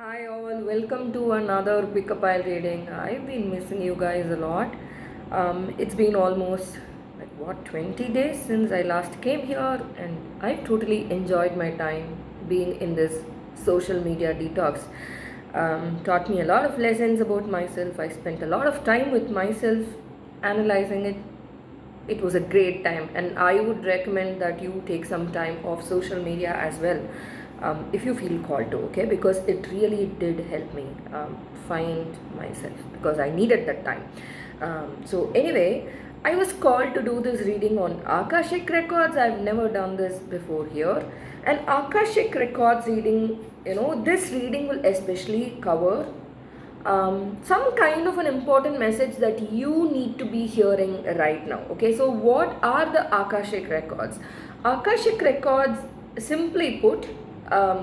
Hi all, welcome to another pick a pile reading. I've been missing you guys a lot. It's been almost 20 days since I last came here, and I've totally enjoyed my time being in this social media detox. Taught me a lot of lessons about myself. I spent a lot of time with myself analyzing it. It was a great time, and I would recommend that you take some time off social media as well, if you feel called to, okay, because it really did help me find myself, because I needed that time. So anyway, I was called to do this reading on Akashic Records. I've never done this before here. And Akashic Records reading, this reading will especially cover some kind of an important message that you need to be hearing right now. Okay, so what are the Akashic Records? Akashic Records, simply put, are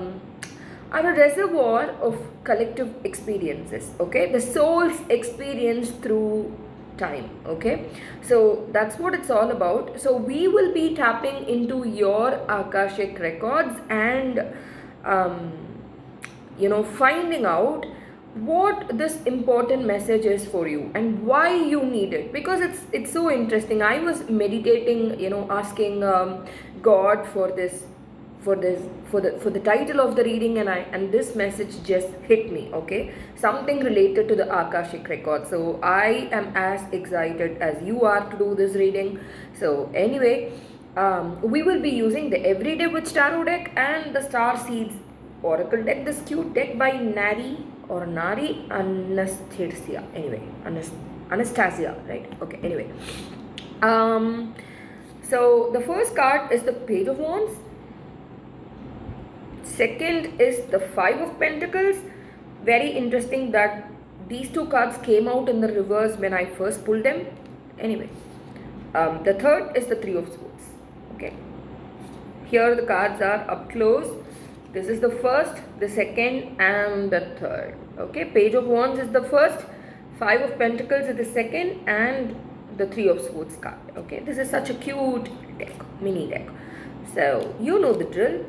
a reservoir of collective experiences. Okay, the soul's experience through time. Okay, so that's what it's all about. So we will be tapping into your Akashic Records and finding out what this important message is for you and why you need it, because it's so interesting. I was meditating, asking God for this, for the title of the reading, and this message just hit me. Okay, something related to the Akashic Record. So I am as excited as you are to do this reading. So anyway, we will be using the Everyday Witch Tarot deck and the Starseed Oracle deck, this cute deck by Nari or Nari Anarstasia. Anyway, Anarstasia, right? Okay, anyway. So the first card is the Page of Wands. Second is the Five of Pentacles. Very interesting that these two cards came out in the reverse when I first pulled them. Anyway, the third is the Three of Swords. Okay, here the cards are up close. This is the first, the second, and the third. Okay, Page of Wands is the first, Five of Pentacles is the second, and the Three of Swords card. Okay, this is such a cute deck, mini deck. So you know the drill.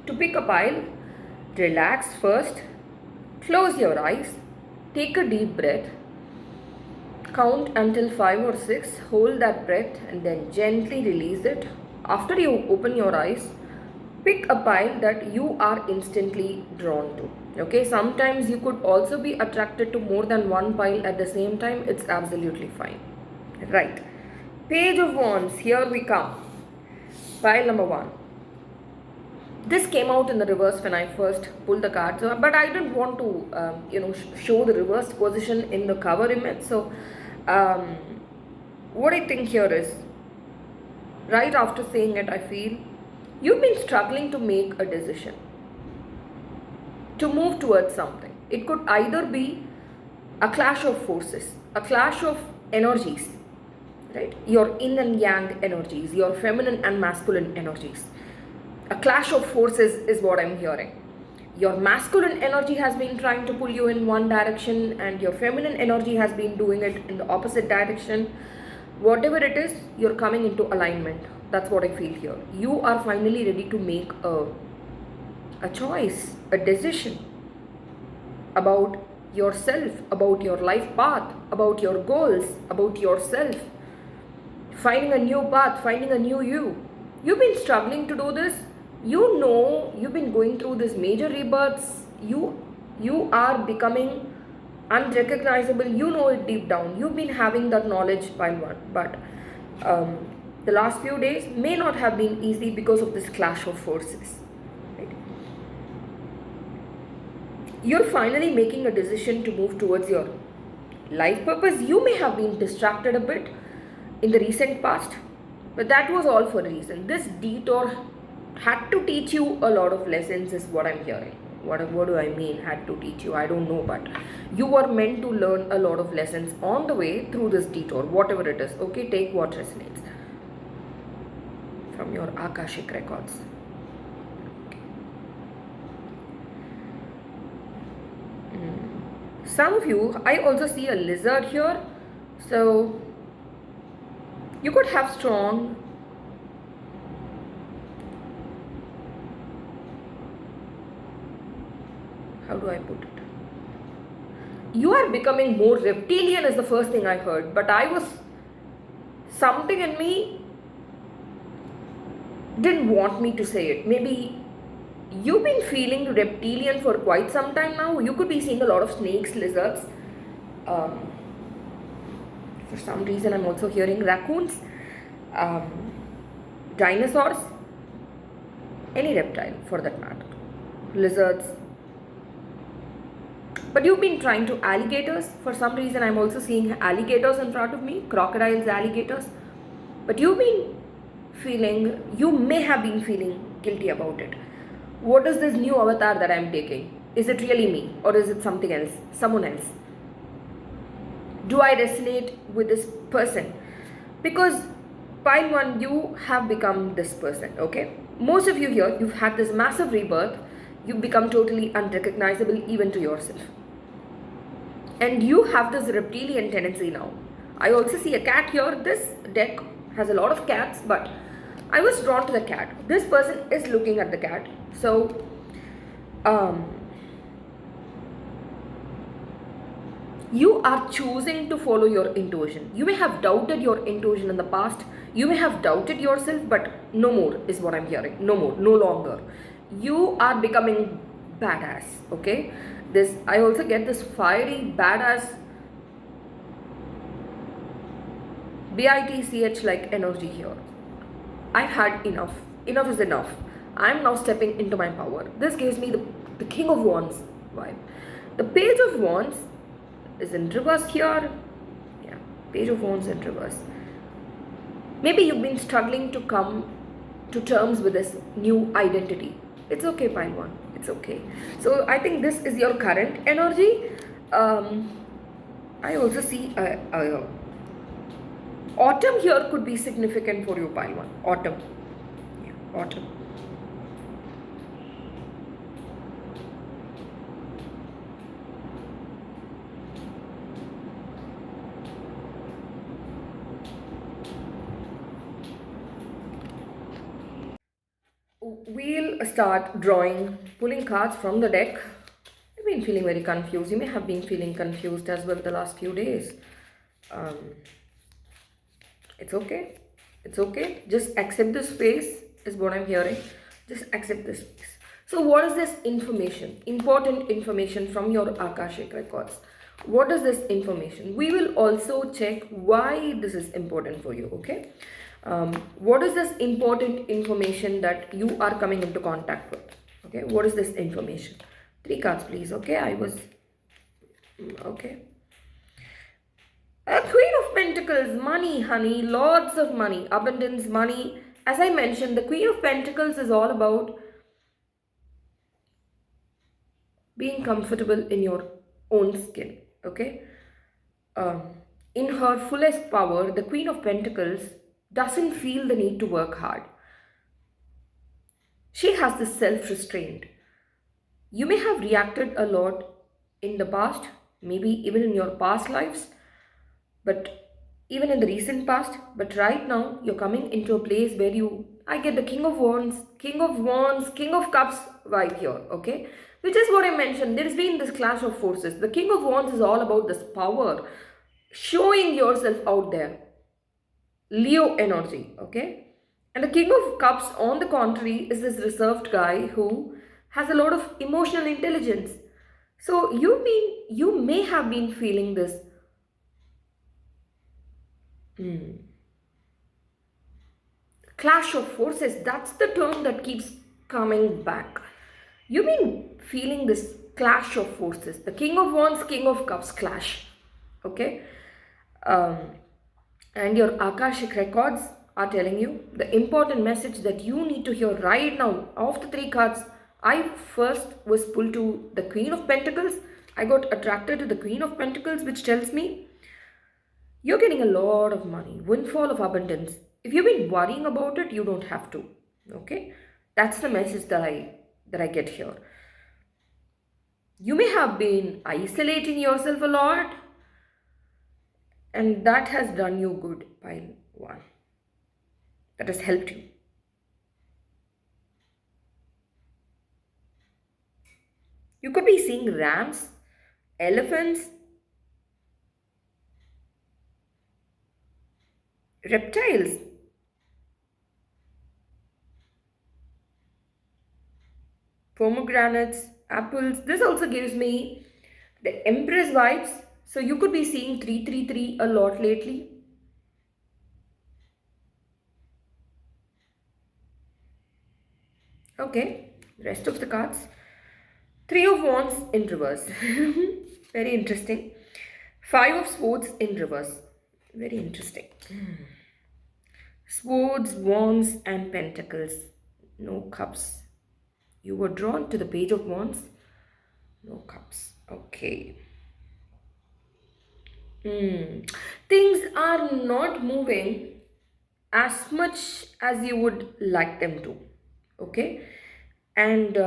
To pick a pile, relax first, close your eyes, take a deep breath, count until 5 or 6, hold that breath, and then gently release it. After you open your eyes, pick a pile that you are instantly drawn to. Okay, sometimes you could also be attracted to more than one pile at the same time. It's absolutely fine. Right, Page of Wands, here we come. Pile number 1. This came out in the reverse when I first pulled the cards, but I didn't want to show the reversed position in the cover image. So what I think here is, right after saying it, I feel you've been struggling to make a decision, to move towards something. It could either be a clash of forces, a clash of energies, right? Your yin and yang energies, your feminine and masculine energies. A clash of forces is what I'm hearing. Your masculine energy has been trying to pull you in one direction, and your feminine energy has been doing it in the opposite direction. Whatever it is, you're coming into alignment. That's what I feel here. You are finally ready to make a choice, a decision about yourself, about your life path, about your goals, about yourself. Finding a new path, finding a new you. You've been struggling to do this. You know, you've been going through this major rebirths. You are becoming unrecognizable. You know it deep down. You've been having that knowledge while one, but the last few days may not have been easy because of this clash of forces. Right? You're finally making a decision to move towards your life purpose. You may have been distracted a bit in the recent past, but that was all for a reason. This detour had to teach you a lot of lessons, is what I'm hearing. What do I mean, had to teach you? I don't know, but you were meant to learn a lot of lessons on the way through this detour, whatever it is. Okay, take what resonates from your Akashic Records. Okay. Some of you, I also see a lizard here. So you could have strong how do I put it? You are becoming more reptilian is the first thing I heard, but I was, something in me didn't want me to say it. Maybe you've been feeling reptilian for quite some time now. You could be seeing a lot of snakes, lizards. Um, for some reason, I'm also hearing raccoons, um, dinosaurs, any reptile for that matter, lizards. But you've been trying to alligators. For some reason, I'm also seeing alligators in front of me, crocodiles, alligators. But you've been feeling, you may have been feeling guilty about it. What is this new avatar that I'm taking? Is it really me or is it something else, someone else? Do I resonate with this person? Because pile one, you have become this person, okay? Most of you here, you've had this massive rebirth. You've become totally unrecognizable even to yourself. And you have this reptilian tendency now. I also see a cat here. This deck has a lot of cats, but I was drawn to the cat. This person is looking at the cat. So, you are choosing to follow your intuition. You may have doubted your intuition in the past. You may have doubted yourself, but no more is what I'm hearing. No more, no longer. You are becoming badass, okay? This, I also get this fiery, badass, bitch like energy here. I've had enough. Enough is enough. I'm now stepping into my power. This gives me the King of Wands vibe. The Page of Wands is in reverse here. Yeah, Page of Wands in reverse. Maybe you've been struggling to come to terms with this new identity. It's okay, Pile 1. It's okay. So I think this is your current energy. I also see autumn here could be significant for you, Pile 1. Autumn. Yeah, autumn. We'll start drawing, pulling cards from the deck. I've been feeling very confused. You may have been feeling confused as well the last few days. It's okay. It's okay. Just accept this space is what I'm hearing. Just accept this space. So what is this information? Important information from your Akashic Records. What is this information? We will also check why this is important for you, okay? What is this important information that you are coming into contact with? Okay, what is this information? 3 cards, please. Okay, okay. A Queen of Pentacles, money, honey, lots of money, abundance, money. As I mentioned, the Queen of Pentacles is all about being comfortable in your own skin, okay? Um, in her fullest power, the Queen of Pentacles doesn't feel the need to work hard. She has this self-restraint. You may have reacted a lot in the past, maybe even in your past lives, but even in the recent past, but right now you're coming into a place where I get the King of Wands, King of Wands, King of Cups vibe here, okay? Which is what I mentioned, there's been this clash of forces. The King of Wands is all about this power, showing yourself out there. Leo energy, okay? And the King of Cups, on the contrary, is this reserved guy who has a lot of emotional intelligence. So you may have been feeling this clash of forces. That's the term that keeps coming back. You've been feeling this clash of forces. The King of Wands, King of Cups clash. Okay? Um, and your Akashic Records are telling you the important message that you need to hear right now. Of the 3 cards, I first was pulled to the Queen of Pentacles. I got attracted to the Queen of Pentacles, which tells me you're getting a lot of money, windfall of abundance. If you've been worrying about it, you don't have to. Okay? That's the message that I get here. You may have been isolating yourself a lot, and that has done you good, pile 1. That has helped you. You could be seeing rams, elephants, reptiles, pomegranates, apples. This also gives me the Empress vibes. So you could be seeing 333 a lot lately. Okay, rest of the cards. Three of Wands in reverse. Very interesting. Five of Swords in reverse. Very interesting. Swords, Wands, and Pentacles. No cups. You were drawn to the Page of Wands. No cups. Okay. Things are not moving as much as you would like them to. Okay. And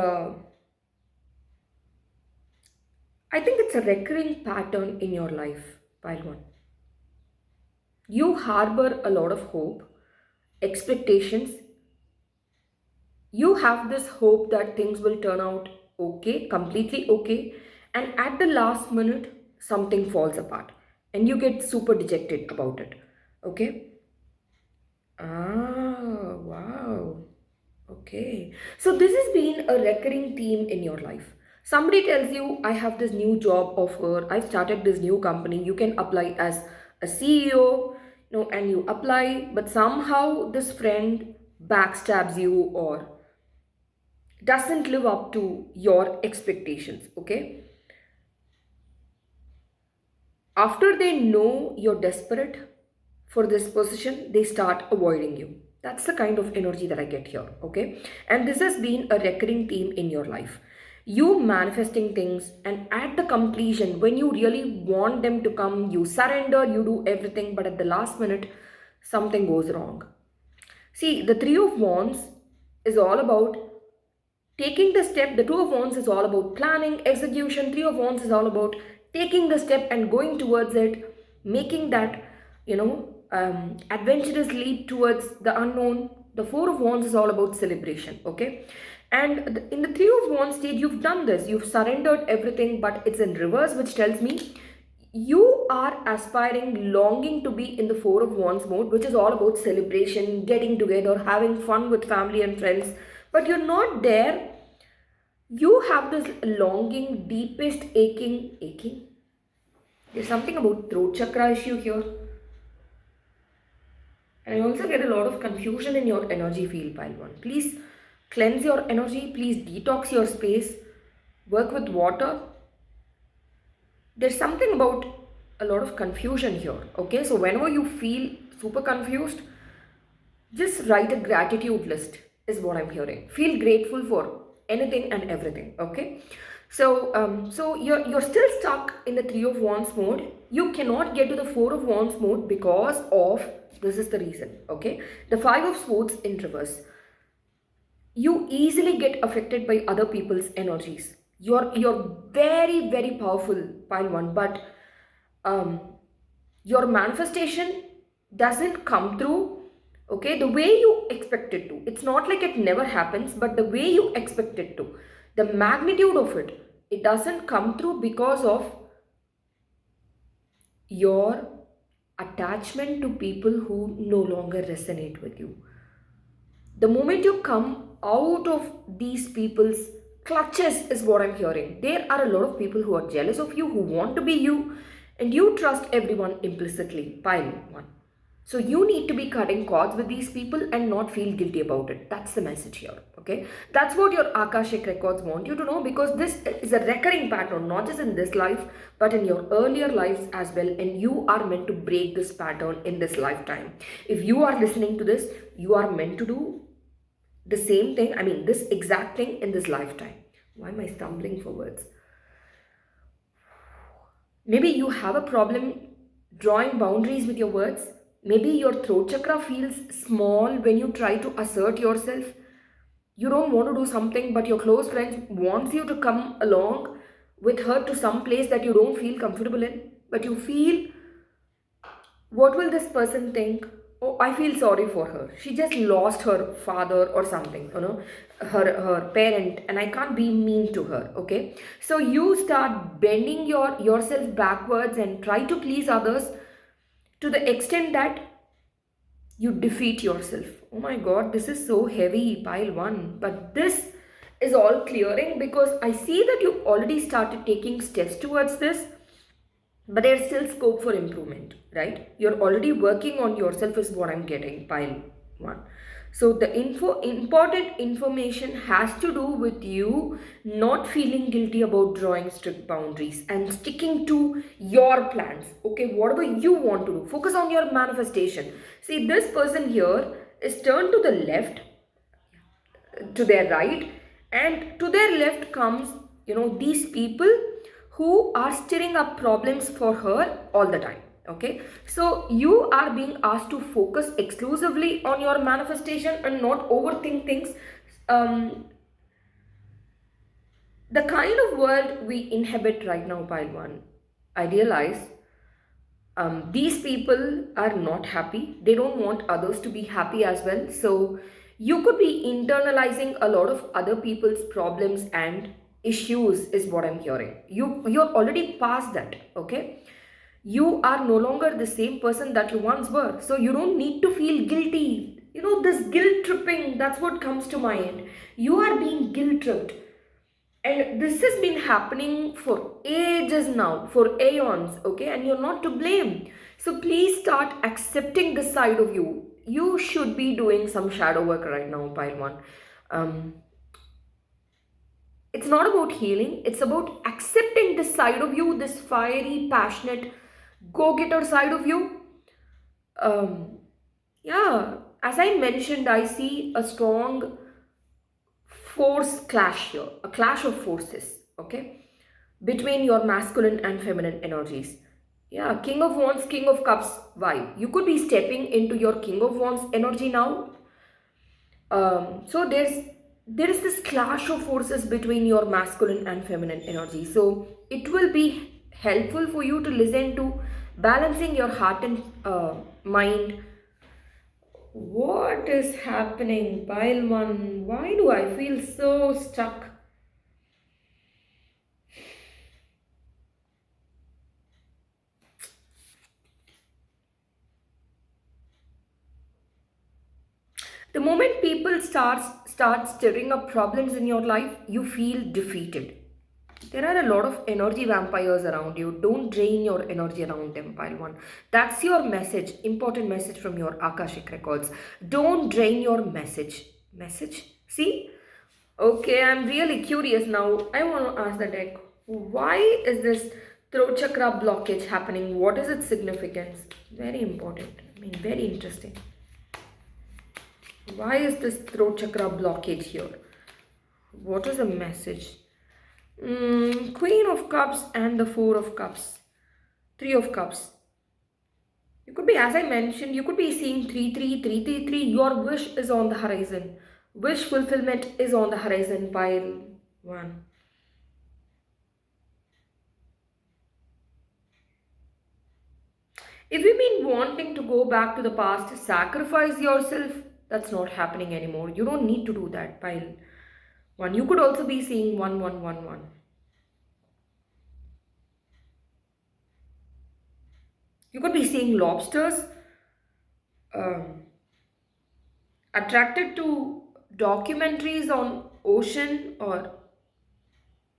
I think it's a recurring pattern in your life, pile one. You harbor a lot of hope, expectations. You have this hope that things will turn out okay, completely okay, and at the last minute, something falls apart and you get super dejected about it. Okay? Ah, wow. Okay. So this has been a recurring theme in your life. Somebody tells you, I have this new job offer, I've started this new company, you can apply as a CEO, and you apply, but somehow this friend backstabs you or doesn't live up to your expectations. Okay. After they know you're desperate for this position, they start avoiding you. That's the kind of energy that I get here. Okay. And this has been a recurring theme in your life. You manifesting things, and at the completion, when you really want them to come, you surrender, you do everything, but at the last minute, something goes wrong. See, the Three of Wands is all about taking the step. The Two of Wands is all about planning, execution. Three of Wands is all about taking the step and going towards it, making that adventurous leap towards the unknown. The Four of Wands is all about celebration. Okay. And in the Three of Wands stage, you've done this, you've surrendered everything, but it's in reverse, which tells me you are aspiring, longing to be in the Four of Wands mode, which is all about celebration, getting together, having fun with family and friends, but you're not there. You have this longing, deepest aching. There's something about throat chakra issue here. And I also get a lot of confusion in your energy field, pile one. Please cleanse your energy. Please detox your space. Work with water. There's something about a lot of confusion here. Okay, so whenever you feel super confused, just write a gratitude list is what I'm hearing. Feel grateful for anything and everything. Okay. So you're still stuck in the Three of Wands mode. You cannot get to the Four of Wands mode because of this is the reason. Okay. The Five of Swords in reverse. You easily get affected by other people's energies. You're very, very powerful, pile one, but um your manifestation doesn't come through, okay, the way you expect it to. It's not like it never happens, but the way you expect it to, the magnitude of it, it doesn't come through because of your attachment to people who no longer resonate with you. The moment you come out of these people's clutches is what I'm hearing. There are a lot of people who are jealous of you, who want to be you, and you trust everyone implicitly, pile one. So you need to be cutting cords with these people and not feel guilty about it. That's the message here. Okay. That's what your Akashic Records want you to know, because this is a recurring pattern, not just in this life, but in your earlier lives as well. And you are meant to break this pattern in this lifetime. If you are listening to this, you are meant to do the same thing. I mean, this exact thing in this lifetime. Why am I stumbling for words? Maybe you have a problem drawing boundaries with your words. Maybe your throat chakra feels small when you try to assert yourself. You don't want to do something, but your close friend wants you to come along with her to some place that you don't feel comfortable in. But you feel, what will this person think? oh, I feel sorry for her. She just lost her father or something, her parent, and I can't be mean to her. Okay, so you start bending yourself backwards and try to please others to the extent that you defeat yourself. Oh my god, this is so heavy, pile one. But this is all clearing because I see that you already started taking steps towards this, but there's still scope for improvement, right? You're already working on yourself is what I'm getting, pile one. So the important information has to do with you not feeling guilty about drawing strict boundaries and sticking to your plans. Okay, whatever you want to do, focus on your manifestation. See, this person here is turned to the left, to their right, and to their left comes, these people who are stirring up problems for her all the time. Okay, so you are being asked to focus exclusively on your manifestation and not overthink things. um, the kind of world we inhabit right now, pile one, I realize these people are not happy. They don't want others to be happy as well. So you could be internalizing a lot of other people's problems and issues is what I'm hearing. You're already past that. Okay, you are no longer the same person that you once were, so you don't need to feel guilty. This guilt tripping, that's what comes to mind. You are being guilt tripped, and this has been happening for ages now, for aeons. Okay, and you're not to blame. So please start accepting this side of you. You should be doing some shadow work right now, pile one. um, it's not about healing, it's about accepting this side of you, this fiery, passionate, go-getter side of you. um, yeah, as I mentioned, I see a strong force clash here, a clash of forces, okay, between your masculine and feminine energies. Yeah, King of Wands, King of Cups vibe. You could be stepping into your King of Wands energy now. So there is this clash of forces between your masculine and feminine energy. So it will be helpful for you to listen to balancing your heart and mind. What is happening, pile one? Why do I feel so stuck? The moment people start stirring up problems in your life, you feel defeated. There are a lot of energy vampires around you. Don't drain your energy around them, pile one. That's your message, important message from your Akashic Records. Don't drain your message. Message? See? Okay, I'm really curious now. I want to ask the deck, why is this throat chakra blockage happening? What is its significance? Very important. I mean, very interesting. Why is this throat chakra blockage here? What is the message? Queen of Cups and the Four of Cups. Three of Cups. You could be, as I mentioned, you could be seeing 33333. Your wish is on the horizon. Wish fulfillment is on the horizon, pile one. If you've been wanting to go back to the past, sacrifice yourself, that's not happening anymore. You don't need to do that, pile one. You could also be seeing 1111. You could be seeing lobsters, um, attracted to documentaries on ocean or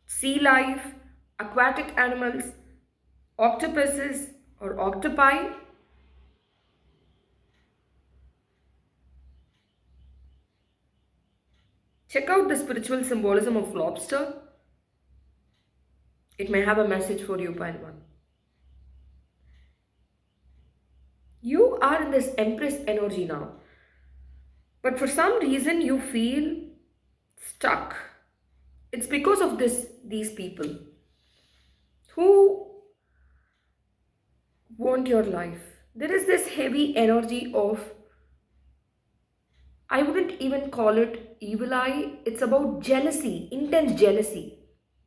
sea life, aquatic animals, octopuses or octopi. Check out the spiritual symbolism of lobster. It may have a message for you, pile one. You are in this Empress energy now. But for some reason you feel stuck. It's because of these people who want your life. There is this heavy energy of, I wouldn't even call it evil eye. It's about jealousy, intense jealousy.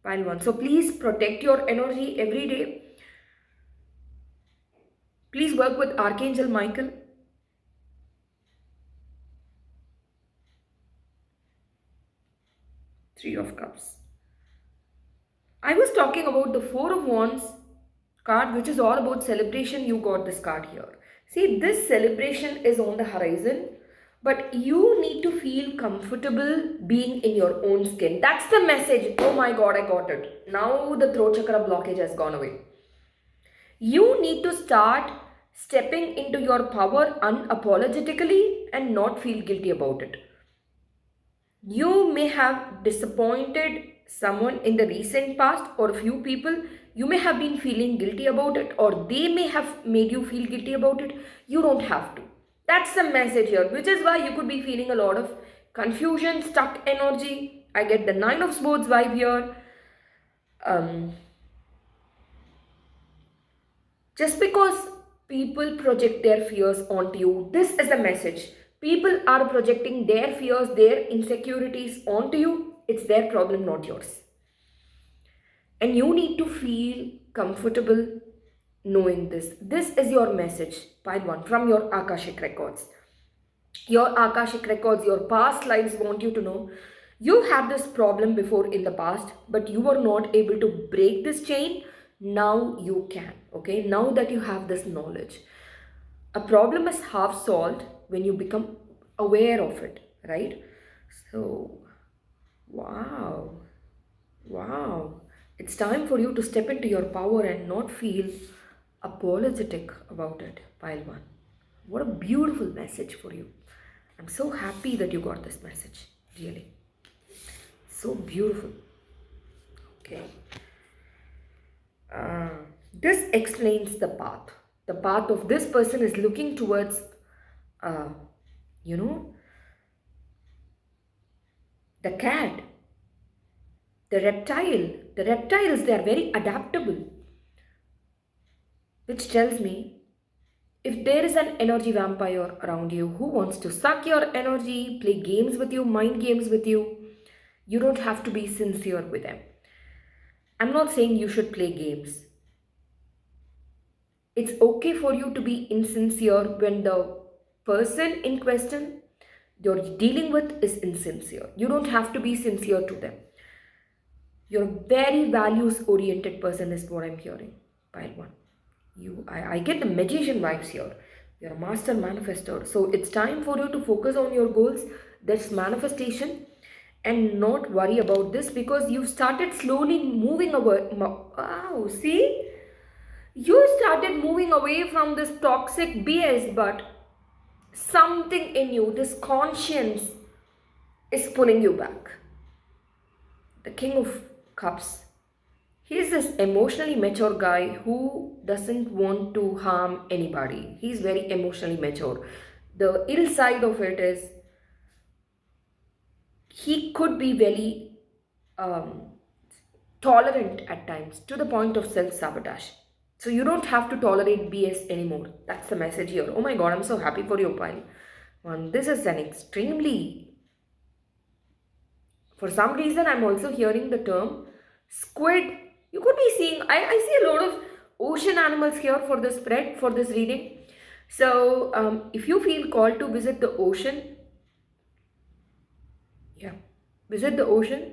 Pile one. So please protect your energy every day. Please work with Archangel Michael. Three of Cups. I was talking about the Four of Wands card, which is all about celebration. You got this card here. See, this celebration is on the horizon, but you need to feel comfortable being in your own skin. That's the message. Oh my God, I got it. Now the throat chakra blockage has gone away. You need to start stepping into your power unapologetically and not feel guilty about it. You may have disappointed someone in the recent past or a few people. You may have been feeling guilty about it, or they may have made you feel guilty about it. You don't have to. That's the message here, which is why you could be feeling a lot of confusion, stuck energy. I get the Nine of Swords vibe here. Just because people project their fears onto you, this is the message. People are projecting their fears, their insecurities onto you. It's their problem, not yours. And you need to feel comfortable knowing this. This is your message, pile 1, from your Akashic Records. Your Akashic Records, your past lives want you to know you had this problem before in the past, but you were not able to break this chain. Now you can. Okay, now that you have this knowledge, a problem is half solved when you become aware of it, right? So wow, it's time for you to step into your power and not feel apologetic about it, pile 1. What a beautiful message for you. I'm so happy that you got this message, really. So beautiful. Okay. This explains the path. The path of this person is looking towards, you know, the cat, the reptile. The reptiles, they are very adaptable. Which tells me, if there is an energy vampire around you who wants to suck your energy, play games with you, mind games with you, you don't have to be sincere with them. I'm not saying you should play games. It's okay for you to be insincere when the person in question you're dealing with is insincere. You don't have to be sincere to them. You're a very values-oriented person is what I'm hearing, pile 1. I get the magician vibes here. You're a master manifestor. So it's time for you to focus on your goals. That's manifestation. And not worry about this because you've started slowly moving away. Wow, see? You started moving away from this toxic BS, but something in you, this conscience, is pulling you back. The King of Cups. He's this emotionally mature guy who doesn't want to harm anybody. He's very emotionally mature. The ill side of it is he could be very tolerant at times to the point of self-sabotage. So you don't have to tolerate BS anymore. That's the message here. Oh my God, I'm so happy for you, pile 1. This is an extremely... For some reason, I'm also hearing the term squid. You could be seeing, I see a lot of ocean animals here for this spread, for this reading. So if you feel called to visit the ocean, visit the ocean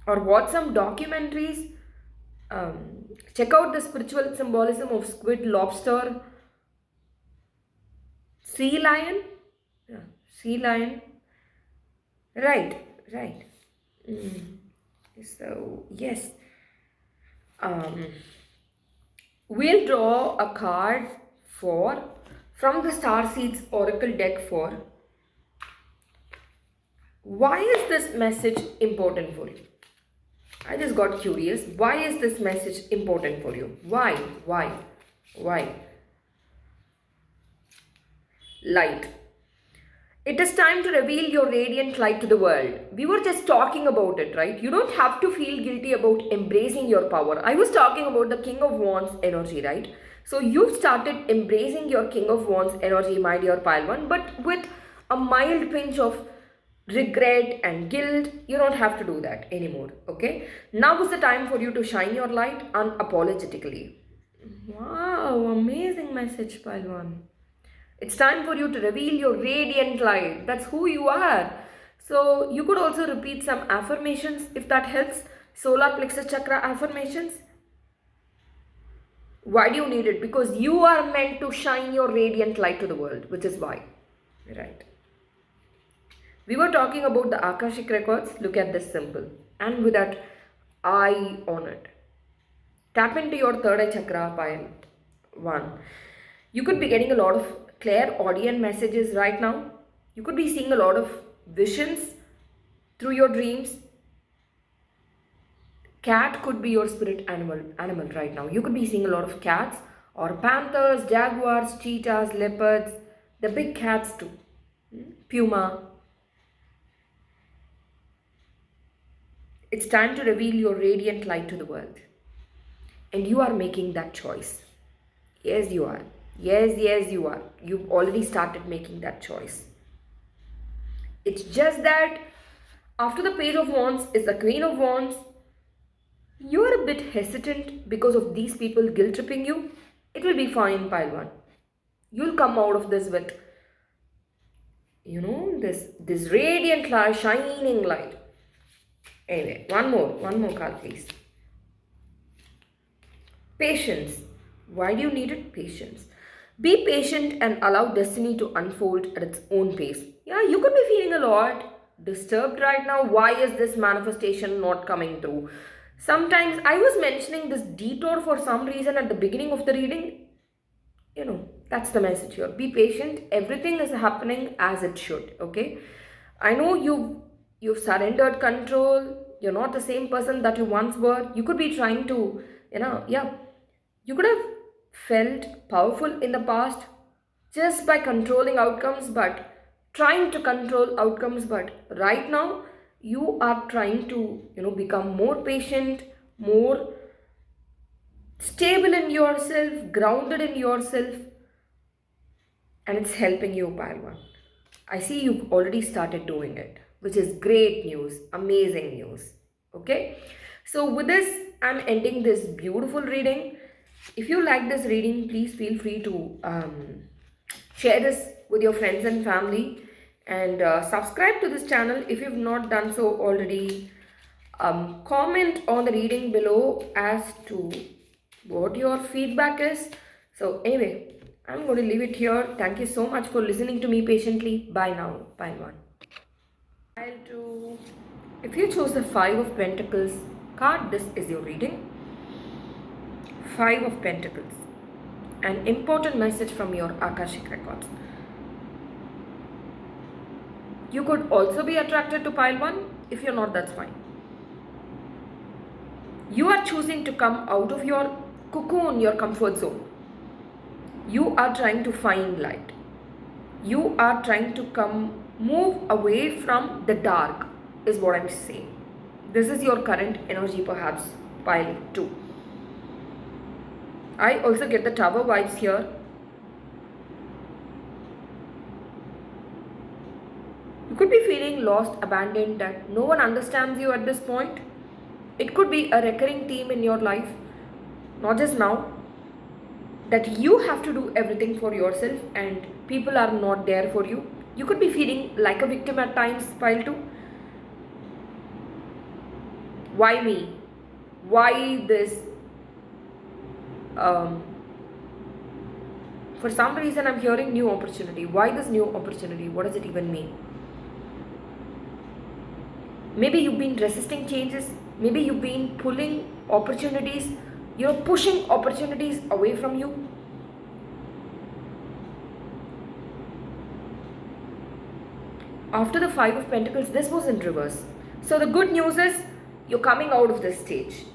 or watch some documentaries. Check out the spiritual symbolism of squid, lobster, sea lion. Sea lion. Right. So, yes. We'll draw a card from the Starseed's Oracle deck for why is this message important for you? I just got curious. Why is this message important for you? Why? Light. It is time to reveal your radiant light to the world. We were just talking about it, right? You don't have to feel guilty about embracing your power. I was talking about the King of Wands energy, right? So you've started embracing your King of Wands energy, my dear pile 1, but with a mild pinch of regret and guilt. You don't have to do that anymore, okay? Now is the time for you to shine your light unapologetically. Wow, amazing message, pile 1. It's time for you to reveal your radiant light. That's who you are. So you could also repeat some affirmations if that helps. Solar plexus chakra affirmations. Why do you need it? Because you are meant to shine your radiant light to the world, which is why. Right. We were talking about the Akashic Records. Look at this symbol. And with that eye on it. Tap into your third eye chakra, pile 1. You could be getting a lot of clairaudient messages right now. You could be seeing a lot of visions through your dreams. Cat could be your spirit animal right now. You could be seeing a lot of cats or panthers, jaguars, cheetahs, leopards, the big cats too. Puma. It's time to reveal your radiant light to the world. And you are making that choice. Yes, you are. Yes, you are. You've already started making that choice. It's just that after the Page of Wands is the Queen of Wands. You are a bit hesitant because of these people guilt tripping you. It will be fine, pile 1. You'll come out of this with, this radiant light, shining light. Anyway, one more card, please. Patience. Why do you need it? Patience. Be patient and allow destiny to unfold at its own pace. Yeah, you could be feeling a lot disturbed right now. Why is this manifestation not coming through? Sometimes I was mentioning this detour for some reason at the beginning of the reading. That's the message here. Be patient. Everything is happening as it should. Okay. I know you've surrendered control. You're not the same person that you once were. You could be trying to, you could have felt powerful in the past just by controlling outcomes, but trying to control outcomes. But right now, you are trying to, become more patient, more stable in yourself, grounded in yourself, and it's helping you, pile 1. I see you've already started doing it, which is great news, amazing news. Okay, so with this, I'm ending this beautiful reading. If you like this reading, please feel free to share this with your friends and family, and subscribe to this channel if you've not done so already. Comment on the reading below as to what your feedback is. So anyway, I'm going to leave it here. Thank you so much for listening to me patiently. Bye now. Pile 1. Pile 2. If you chose the 5 of Pentacles card, this is your reading. 5 of Pentacles. An important message from your Akashic Records. You could also be attracted to pile 1. If you're not, that's fine. You are choosing to come out of your cocoon, your comfort zone. You are trying to find light. You are trying to move away from the dark, is what I'm saying. This is your current energy, perhaps, pile 2. I also get the Tower vibes here. You could be feeling lost, abandoned, that no one understands you at this point. It could be a recurring theme in your life, not just now, that you have to do everything for yourself and people are not there for you. You could be feeling like a victim at times, pile 2. Why me? Why this? For some reason I'm hearing new opportunity. Why this new opportunity? What does it even mean? Maybe you've been resisting changes. Maybe you've been pulling opportunities. You're pushing opportunities away from you. After the 5 of Pentacles, this was in reverse. So the good news is you're coming out of this stage.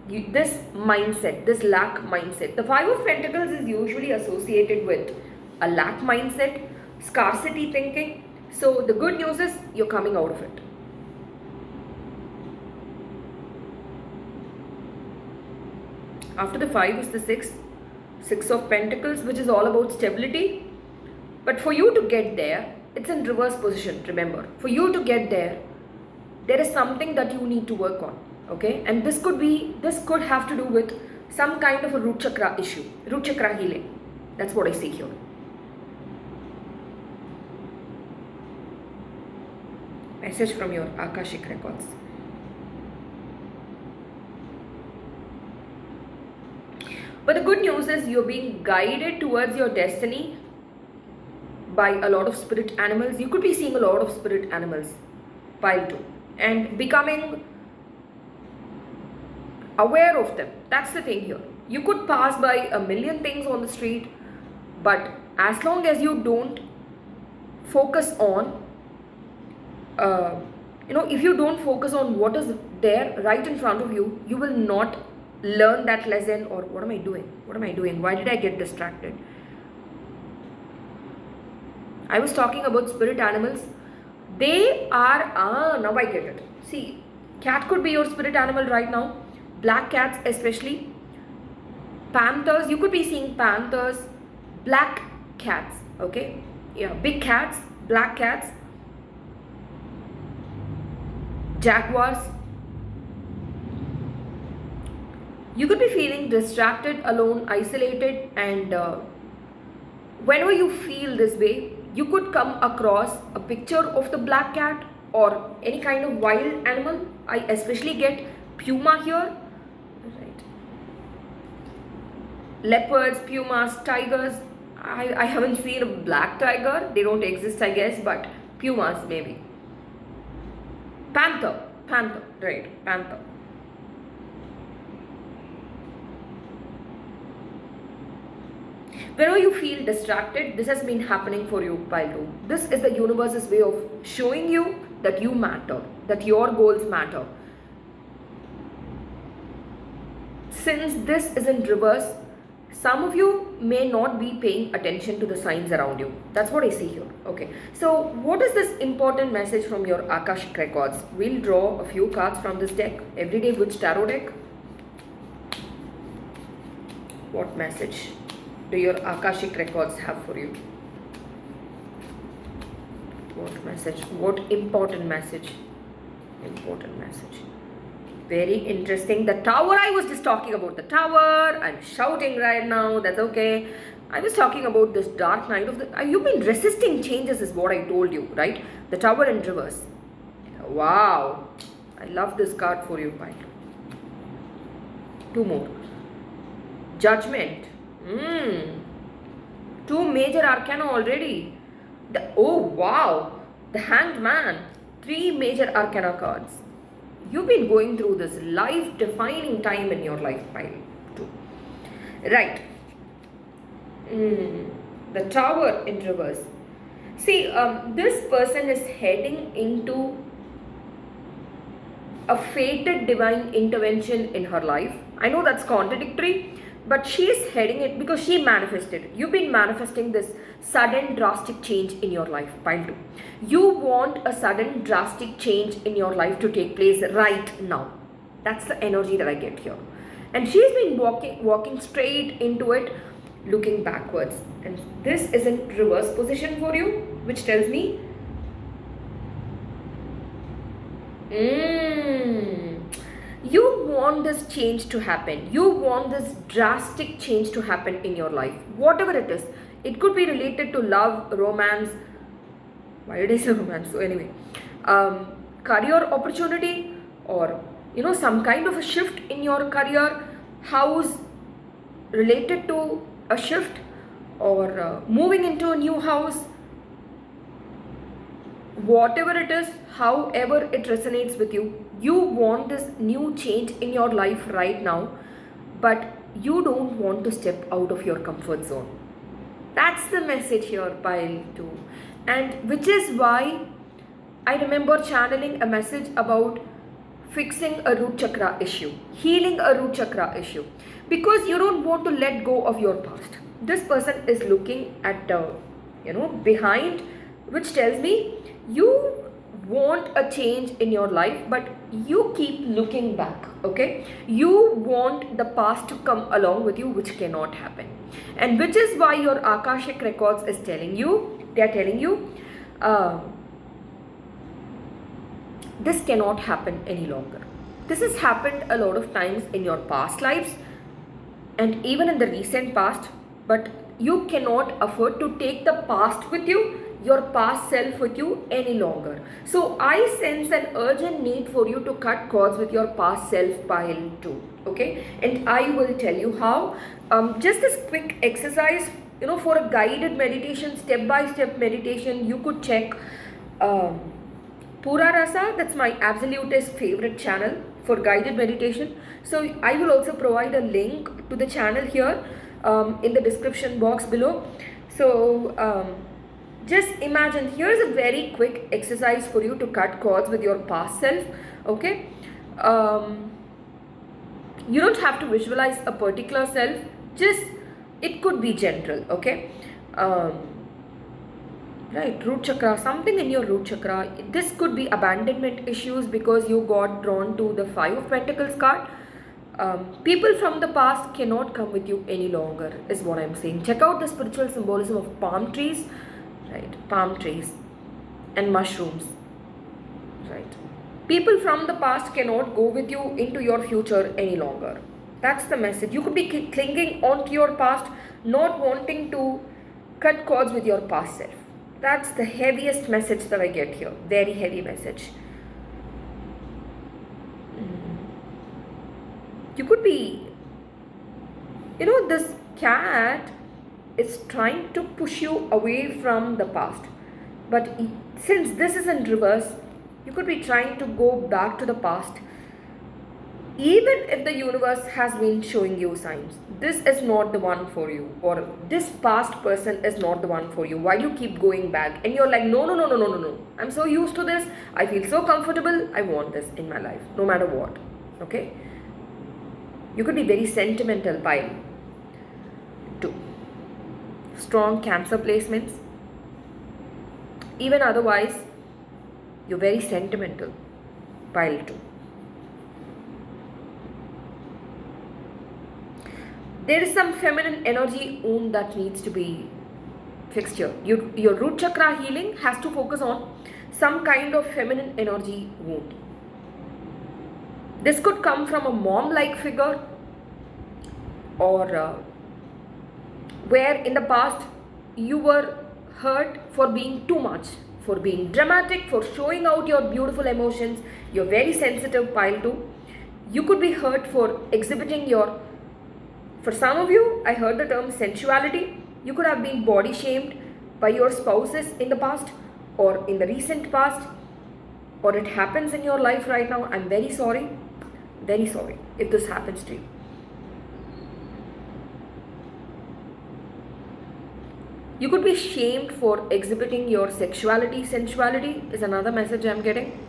This mindset, this lack mindset. The 5 of Pentacles is usually associated with a lack mindset, scarcity thinking. So the good news is you're coming out of it. After the 5 is the 6 of Pentacles, which is all about stability. But for you to get there, it's in reverse position, remember. For you to get there, there is something that you need to work on, okay? And this could have to do with some kind of a root chakra issue, root chakra healing. That's what I see here. message from your Akashic Records. But the good news is you're being guided towards your destiny by a lot of spirit animals. You could be seeing a lot of spirit animals, pile 2, and becoming aware of them. That's the thing here. You could pass by a million things on the street, but as long as you don't focus on, if you don't focus on what is there right in front of you, you will not learn that lesson. Or what am I doing? What am I doing? Why did I get distracted? I was talking about spirit animals. They are, now I get it. See, cat could be your spirit animal right now. Black cats especially. Panthers, you could be seeing panthers. Black cats, okay? Yeah, big cats, black cats. Jaguars. You could be feeling distracted, alone, isolated, and whenever you feel this way, you could come across a picture of the black cat or any kind of wild animal. I especially get puma here, right? Leopards, pumas, tigers. I haven't seen a black tiger. They don't exist, I guess, but pumas maybe. Panther, right, panther. Whenever you feel distracted, this has been happening for you, pile 2. This is the universe's way of showing you that you matter, that your goals matter. Since this is in reverse, some of you may not be paying attention to the signs around you. That's what I see here. Okay. So what is this important message from your Akashic Records? We'll draw a few cards from this deck. Everyday Witch Tarot deck. What message do your Akashic Records have for you? What message? What important message? Important message. Very interesting. The tower, I was just talking about the tower. I'm shouting right now. That's okay. I was talking about this dark night of the... You've been resisting changes is what I told you, right? The tower in reverse. Wow. I love this card for you, Mike. 2 more. Judgment. 2 major arcana already. Oh, wow. The Hanged Man. 3 major arcana cards. You've been going through this life-defining time in your life, pile 2. Right. The tower in reverse. See, this person is heading into a fated divine intervention in her life. I know that's contradictory, but she is heading it because she manifested. You've been manifesting this sudden drastic change in your life, pile 2. You want a sudden drastic change in your life to take place right now. That's the energy that I get here. And she's been walking straight into it, looking backwards. And this is in reverse position for you, which tells me you want this change to happen. You want this drastic change to happen in your life. Whatever it is. It could be related to love, romance. Why did I say romance? So anyway, career opportunity, or some kind of a shift in your career, house related to a shift, or moving into a new house. Whatever it is, however it resonates with you, you want this new change in your life right now, but you don't want to step out of your comfort zone. That's the message here, pile 2. And which is why I remember channeling a message about fixing a root chakra issue, healing a root chakra issue, because you don't want to let go of your past. This person is looking at, behind, which tells me you want a change in your life, but you keep looking back, okay? You want the past to come along with you, which cannot happen. And which is why your Akashic Records is telling you, they are telling you, this cannot happen any longer. This has happened a lot of times in your past lives and even in the recent past, but you cannot afford to take the past with you. your past self with you any longer. So I sense an urgent need for you to cut cords with your past self pile 2. Okay, and I will tell you how. Just this quick exercise, for a guided meditation, step by step meditation, you could check Pura Rasa. That's my absolutist favorite channel for guided meditation. So I will also provide a link to the channel here in the description box below. So just imagine, here's a very quick exercise for you to cut cords with your past self. Okay, you don't have to visualize a particular self, just it could be general. Okay, right, root chakra, something in your root chakra. This could be abandonment issues because you got drawn to the 5 of Pentacles card. People from the past cannot come with you any longer, is what I'm saying. Check out the spiritual symbolism of palm trees, right? Palm trees and mushrooms, right? People from the past cannot go with you into your future any longer. That's the message. You could be clinging onto your past, not wanting to cut cords with your past self. That's the heaviest message that I get here. Very heavy message. You could be, this cat is trying to push you away from the past. But since this is in reverse, you could be trying to go back to the past. Even if the universe has been showing you signs, this is not the one for you, or this past person is not the one for you. Why do you keep going back? And you're like, no. I'm so used to this. I feel so comfortable. I want this in my life, no matter what. Okay? You could be very sentimental, pile 2. Strong Cancer placements. Even otherwise, you're very sentimental, pile 2. There is some feminine energy wound that needs to be fixed here. Your root chakra healing has to focus on some kind of feminine energy wound. This could come from a mom-like figure, or where in the past you were hurt for being too much, for being dramatic, for showing out your beautiful emotions. You're very sensitive, pile 2. You could be hurt for exhibiting your, for some of you, I heard the term sensuality. You could have been body shamed by your spouses in the past or in the recent past, or it happens in your life right now. I'm very sorry if this happens to you. You could be shamed for exhibiting your sexuality. Sensuality is another message I'm getting.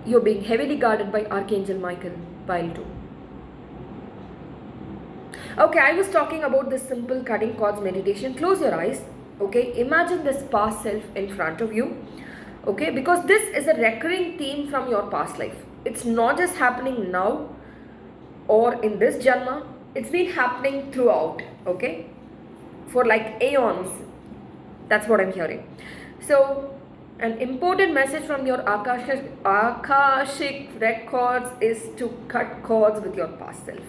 You're being heavily guarded by Archangel Michael, pile 2. Okay, I was talking about this simple cutting cords meditation. Close your eyes. Okay, imagine this past self in front of you. Okay, because this is a recurring theme from your past life. It's not just happening now or in this janma. It's been happening throughout. Okay, for like aeons. That's what I'm hearing. So an important message from your Akashic Records is to cut cords with your past self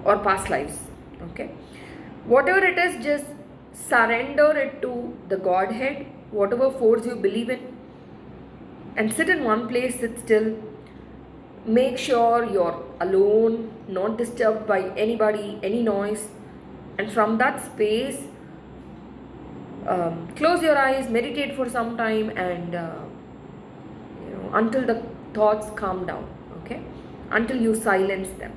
or past lives. Okay, whatever it is, just surrender it to the Godhead, whatever force you believe in, and sit in one place, sit still. Make sure you're alone, not disturbed by anybody, any noise, and from that space, close your eyes, meditate for some time, and until the thoughts calm down. Okay, until you silence them.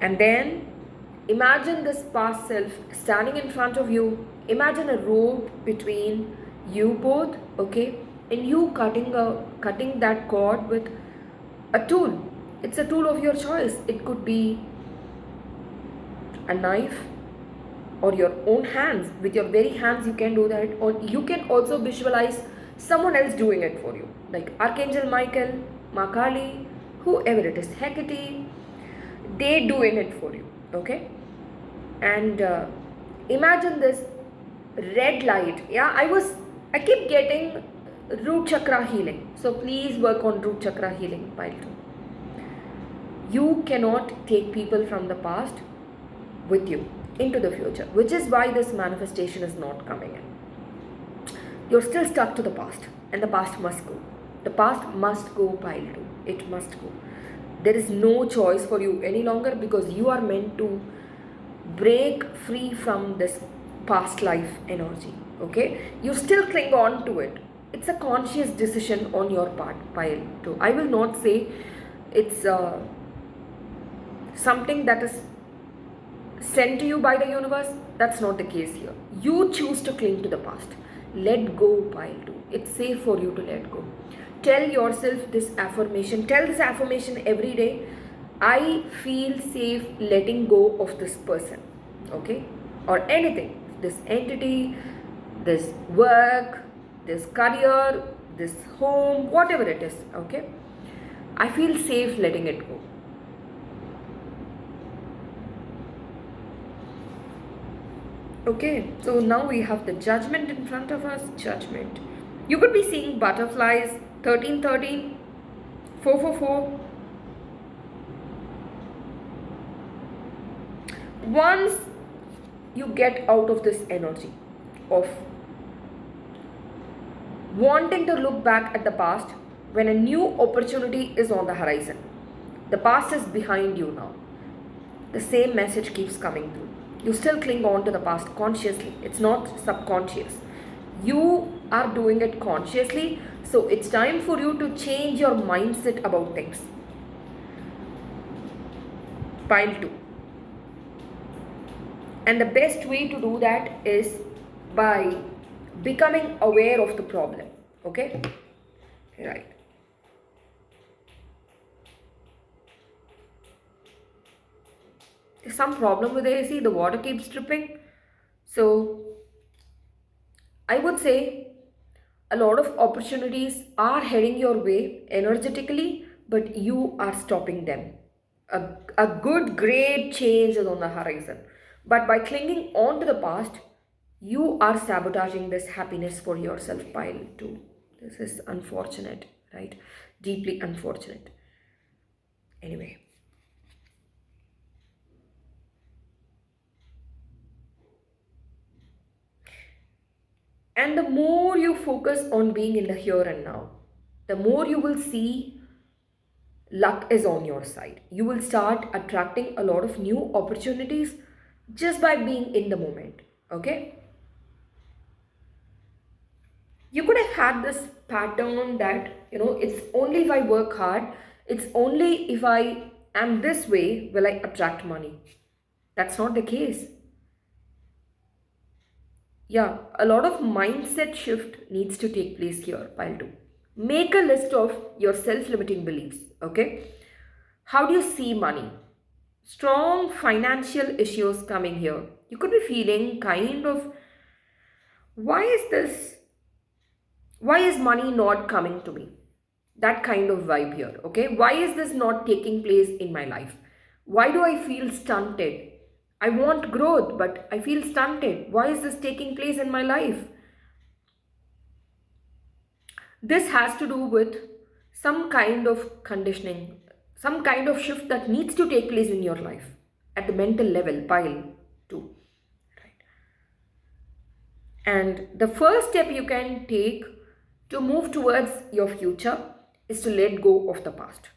And then imagine this past self standing in front of you. Imagine a rope between you both, okay, and you cutting that cord with a tool. It's a tool of your choice. It could be a knife or your own hands. With your very hands you can do that, or you can also visualize someone else doing it for you, like Archangel Michael, Ma Kali, whoever it is, Hecate. They doing it for you. Okay, and imagine this red light. Yeah, I keep getting root chakra healing, so please work on root chakra healing, pile 2. You cannot take people from the past with you. into the future, which is why this manifestation is not coming in. You're still stuck to the past, and the past must go. The past must go, pile 2. It must go. There is no choice for you any longer because you are meant to break free from this past life energy. Okay? You still cling on to it. It's a conscious decision on your part, pile 2. I will not say it's something that is sent to you by the universe. That's not the case here. You choose to cling to the past. Let go, pile 2. It's safe for you to let go. Tell yourself this affirmation. Tell this affirmation every day. I feel safe letting go of this person. Okay? Or anything. This entity, this work, this career, this home, whatever it is. Okay? I feel safe letting it go. Okay, so now we have the judgment in front of us. Judgment. You could be seeing butterflies, 1313, 444. Once you get out of this energy of wanting to look back at the past when a new opportunity is on the horizon, the past is behind you now. The same message keeps coming through. You still cling on to the past consciously. It's not subconscious. You are doing it consciously. So it's time for you to change your mindset about things. Pile 2. And the best way to do that is by becoming aware of the problem. Okay? Right. There's some problem with the AC. The water keeps dripping. So I would say a lot of opportunities are heading your way energetically, but you are stopping them. A good, great change is on the horizon. But by clinging on to the past, you are sabotaging this happiness for yourself, pile 2. This is unfortunate, right? Deeply unfortunate. Anyway. And the more you focus on being in the here and now, the more you will see luck is on your side. You will start attracting a lot of new opportunities just by being in the moment. Okay? You could have had this pattern that, it's only if I work hard, it's only if I am this way will I attract money. That's not the case. Yeah, a lot of mindset shift needs to take place here, pile 2. Make a list of your self-limiting beliefs, okay? How do you see money? Strong financial issues coming here. You could be feeling kind of, why is this? Why is money not coming to me? That kind of vibe here, okay? Why is this not taking place in my life? Why do I feel stunted? I want growth, but I feel stunted. Why is this taking place in my life? This has to do with some kind of conditioning, some kind of shift that needs to take place in your life at the mental level, pile 2. Right. And the first step you can take to move towards your future is to let go of the past.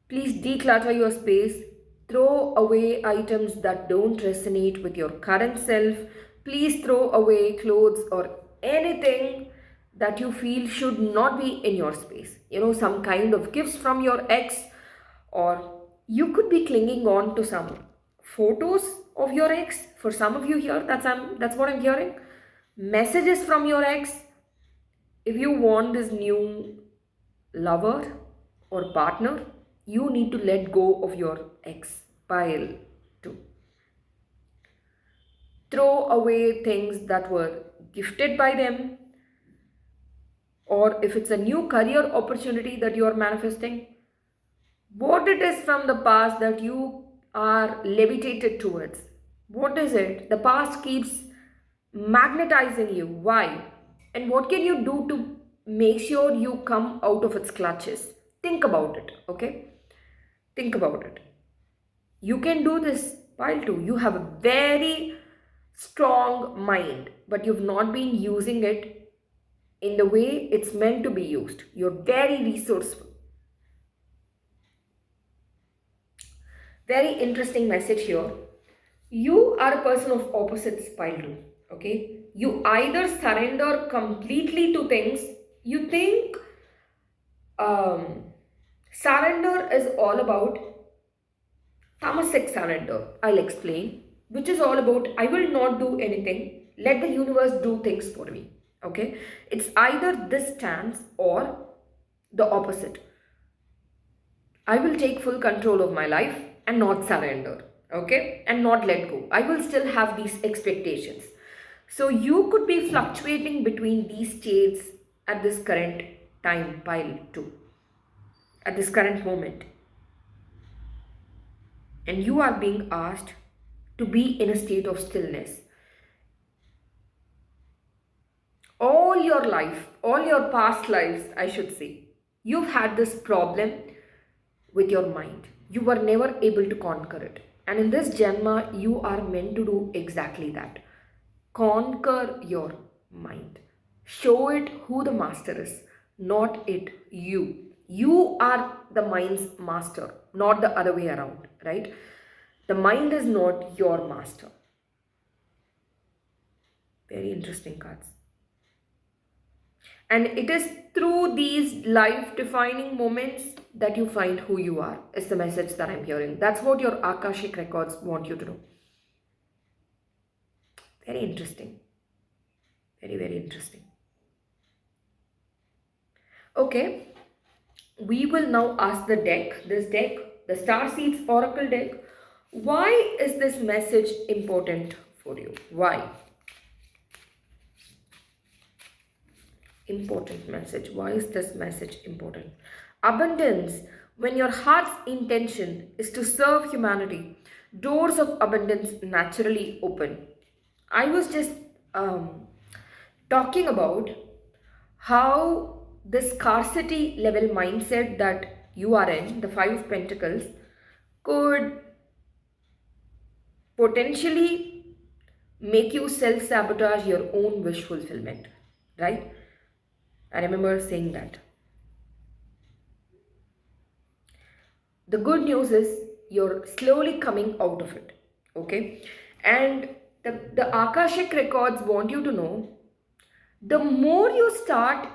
Please declutter your space. Throw away items that don't resonate with your current self. Please throw away clothes or anything that you feel should not be in your space. Some kind of gifts from your ex, or you could be clinging on to some photos of your ex. For some of you here, that's what I'm hearing. Messages from your ex. If you want this new lover or partner, you need to let go of your ex, pile 2. Throw away things that were gifted by them, or if it's a new career opportunity that you are manifesting, what it is from the past that you are levitated towards. What is it? The past keeps magnetizing you. Why? And what can you do to make sure you come out of its clutches? Think about it, okay? Think about it. You can do this. Pile 2, you have a very strong mind, but you've not been using it in the way it's meant to be used. You're very resourceful. Very interesting message here. You are a person of opposites, Pile 2. Okay? You either surrender completely to things, you think surrender is all about tamasic surrender. I'll explain, which is all about I will not do anything, let the universe do things for me. Okay? It's either this stance or the opposite. I will take full control of my life and not surrender, okay, and not let go. I will still have these expectations. So you could be fluctuating between these states at this current time, Pile 2, at this current moment. And you are being asked to be in a state of stillness. All your life, all your past lives, I should say, you've had this problem with your mind. You were never able to conquer it. And in this Janma, you are meant to do exactly that. Conquer your mind. Show it who the master is, not it you. You are the mind's master, not the other way around, right? The mind is not your master. Very interesting cards. And it is through these life defining moments that you find who you are, is the message that I'm hearing. That's what your Akashic Records want you to do. Very interesting. Very, very interesting. Okay, we will now ask the deck, this deck, the Starseeds Oracle deck. Why is this message important for you? Why? Important message. Why is this message important? Abundance. When your heart's intention is to serve humanity, doors of abundance naturally open. I was just talking about how this scarcity level mindset that you are in, the Five of Pentacles, could potentially make you self-sabotage your own wish fulfillment, right? I remember saying that. The good news is you're slowly coming out of it, okay? And the Akashic Records want you to know, the more you start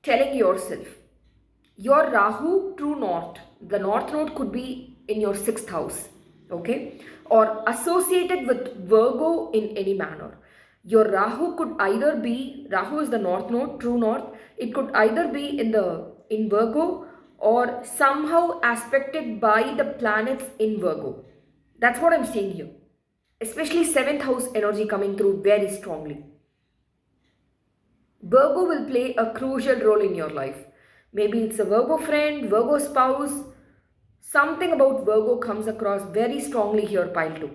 telling yourself, your Rahu true north, the north node could be in your 6th house, okay? Or associated with Virgo in any manner. Your Rahu could either be, Rahu is the north node, true north, it could either be in Virgo or somehow aspected by the planets in Virgo. That's what I'm seeing here. Especially 7th house energy coming through very strongly. Virgo will play a crucial role in your life. Maybe it's a Virgo friend, Virgo spouse. Something about Virgo comes across very strongly here, Pile 2.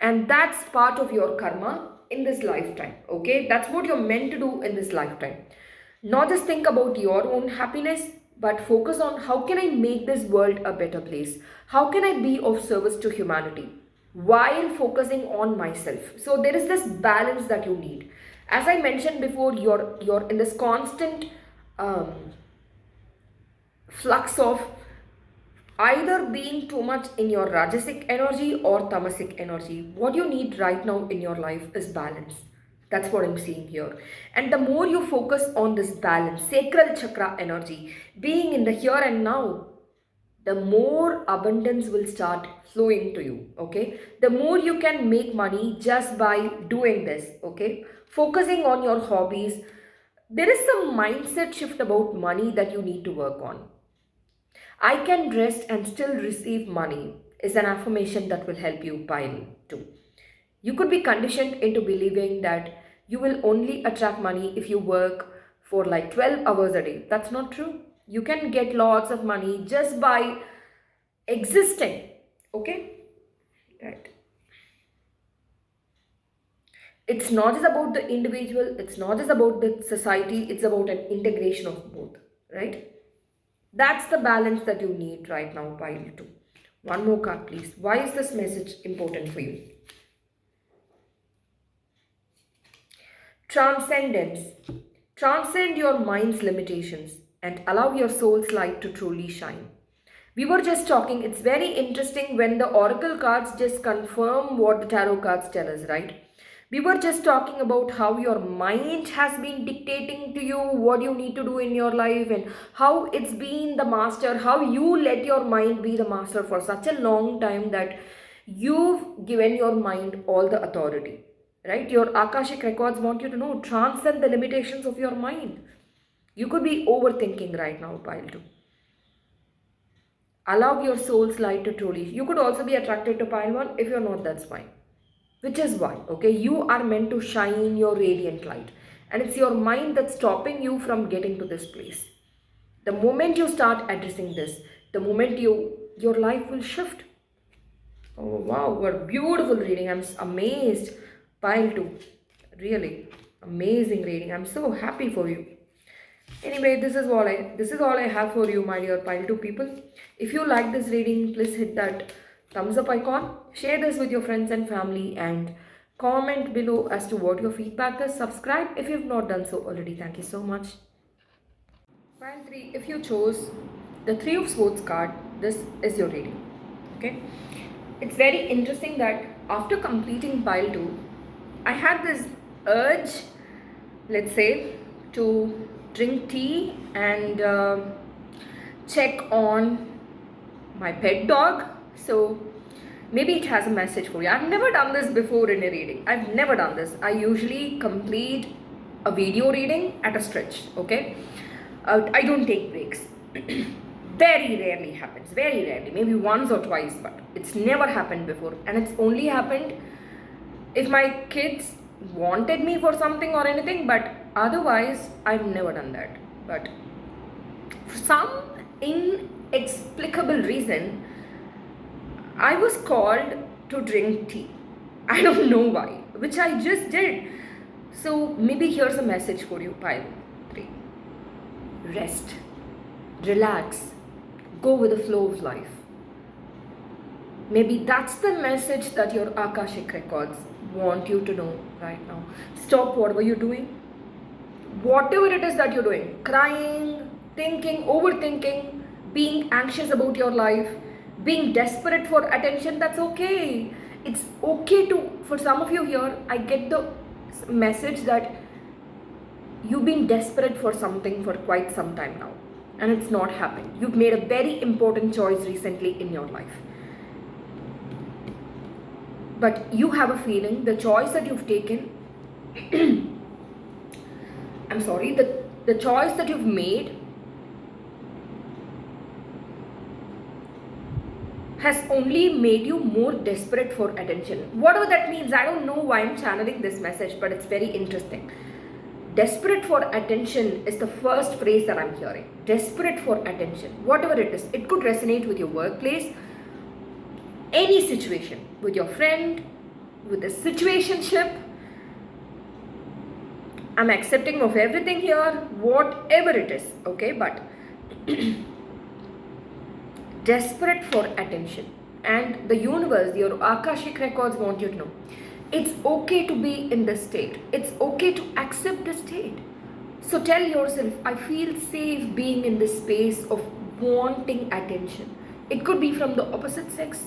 And that's part of your karma in this lifetime, okay? That's what you're meant to do in this lifetime. Not just think about your own happiness, but focus on how can I make this world a better place? How can I be of service to humanity while focusing on myself? So there is this balance that you need. As I mentioned before, you're in this constant flux of either being too much in your Rajasic energy or Tamasic energy. What you need right now in your life is balance. That's what I'm seeing here. And the more you focus on this balance, sacral chakra energy, being in the here and now, the more abundance will start flowing to you, okay? The more you can make money just by doing this, okay? Focusing on your hobbies. There is some mindset shift about money that you need to work on. I can rest and still receive money is an affirmation that will help you Pile 2. You could be conditioned into believing that you will only attract money if you work for like 12 hours a day. That's not true. You can get lots of money just by existing. Okay? Right. It's not just about the individual, it's not just about the society, it's about an integration of both. Right? That's the balance that you need right now, pile 2. One more card, please. Why is this message important for you? Transcendence. Transcend your mind's limitations and allow your soul's light to truly shine. We were just talking, it's very interesting when the oracle cards just confirm what the tarot cards tell us, right? We were just talking about how your mind has been dictating to you what you need to do in your life and how it's been the master, how you let your mind be the master for such a long time that you've given your mind all the authority, right? Your Akashic records want you to know, transcend the limitations of your mind. You could be overthinking right now, pile 2. Allow your soul's light to truly. You could also be attracted to pile 1. If you're not, that's fine. Which is why, okay, you are meant to shine your radiant light. And it's your mind that's stopping you from getting to this place. The moment you start addressing this, the moment your life will shift. Oh wow, what a beautiful reading. I'm amazed. Pile 2. Really amazing reading. I'm so happy for you. Anyway, this is all I have for you, my dear pile 2 people. If you like this reading, please hit that thumbs up icon, share this with your friends and family, and comment below as to what your feedback is. Subscribe if you've not done so already. Thank you so much. Pile 3, if you chose the 3 of Swords card, this is your reading. Okay, it's very interesting that after completing pile 2, I had this urge, let's say, to drink tea and check on my pet dog. So maybe it has a message for you. I've never done this before in a reading. I've never done this. I usually complete a video reading at a stretch. Okay, I don't take breaks. Very rarely happens. Very rarely. Maybe once or twice, but it's never happened before. And it's only happened if my kids wanted me for something or anything, but otherwise I've never done that. But for some inexplicable reason, I was called to drink tea. I don't know why, which I just did. So maybe here's a message for you, pile 3. Rest, relax, go with the flow of life. Maybe that's the message that your Akashic records want you to know right now. Stop whatever you're doing. Whatever it is that you're doing, crying, thinking, overthinking, being anxious about your life, being desperate for attention, that's okay. It's okay to, for some of you here, I get the message that you've been desperate for something for quite some time now and it's not happened. You've made a very important choice recently in your life. But you have a feeling the choice that you've taken, I'm sorry, the choice that you've made has only made you more desperate for attention. Whatever that means, I don't know why I'm channeling this message, but it's very interesting. Desperate for attention is the first phrase that I'm hearing. Desperate for attention. Whatever it is, it could resonate with your workplace, any situation, with your friend, with a situationship. I'm accepting of everything here, whatever it is, okay? But desperate for attention. And the universe, your Akashic records want you to know, it's okay to be in this state. It's okay to accept the state. So tell yourself, I feel safe being in this space of wanting attention. It could be from the opposite sex.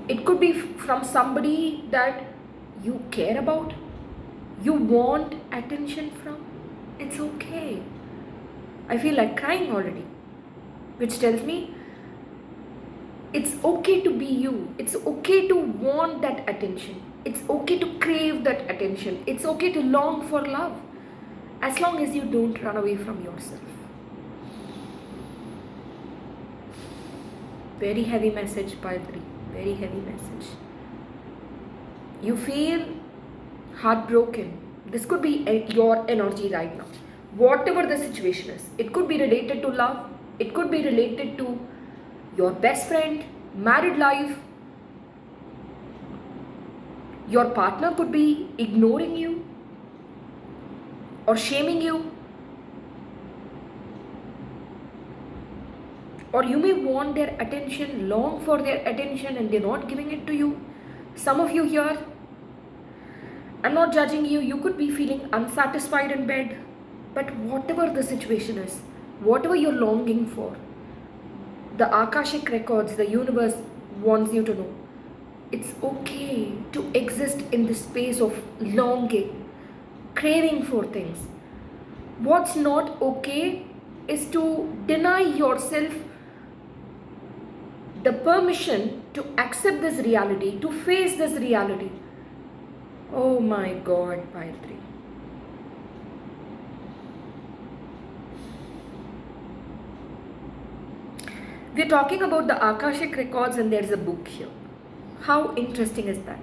It could be from somebody that you care about, you want attention from. It's okay. I feel like crying already, which tells me it's okay to be you. It's okay to want that attention. It's okay to crave that attention. It's okay to long for love, as long as you don't run away from yourself. Very heavy message, pile 3. Very heavy message. You feel heartbroken. This could be your energy right now. Whatever the situation is, it could be related to love. It could be related to your best friend, married life. Your partner could be ignoring you or shaming you. Or you may want their attention, long for their attention, and they're not giving it to you. Some of you here, I'm not judging you, you could be feeling unsatisfied in bed, but whatever the situation is, whatever you're longing for, the Akashic Records, the universe wants you to know it's okay to exist in the space of longing, craving for things. What's not okay is to deny yourself the permission to accept this reality, to face this reality. Oh my God, pile 3. We're talking about the Akashic Records and there's a book here. How interesting is that?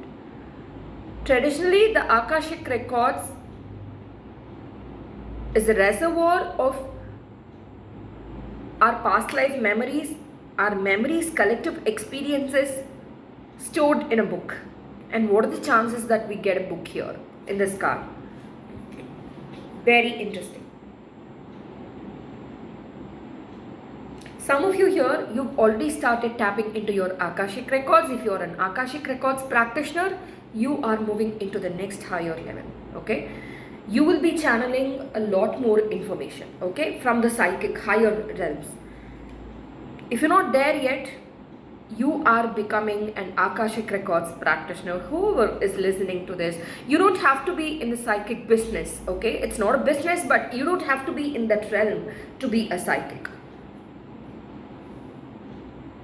Traditionally, the Akashic Records is a reservoir of our past life memories, our memories, collective experiences stored in a book. And what are the chances that we get a book here in this card? Very interesting. Some of you here, you've already started tapping into your Akashic Records. If you're an Akashic Records practitioner, you are moving into the next higher level, okay? You will be channeling a lot more information, okay, from the psychic higher realms. If you're not there yet, you are becoming an Akashic Records practitioner. Whoever is listening to this, you don't have to be in the psychic business, okay? It's not a business, but you don't have to be in that realm to be a psychic.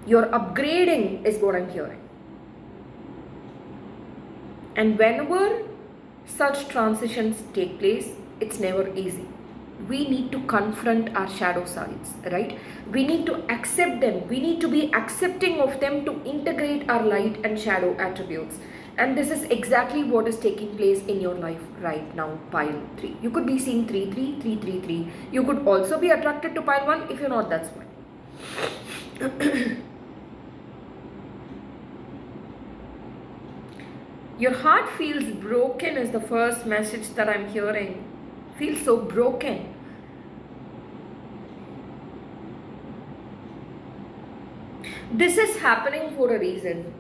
Your upgrading is what I'm hearing. And whenever such transitions take place, it's never easy. We need to confront our shadow sides, right? We need to accept them. We need to be accepting of them to integrate our light and shadow attributes. And this is exactly what is taking place in your life right now, pile 3. You could be seeing 3, 3, 3, 3, 3. You could also be attracted to pile 1. If you're not, that's fine. Your heart feels broken is the first message that I'm hearing. Feels so broken. This is happening for a reason.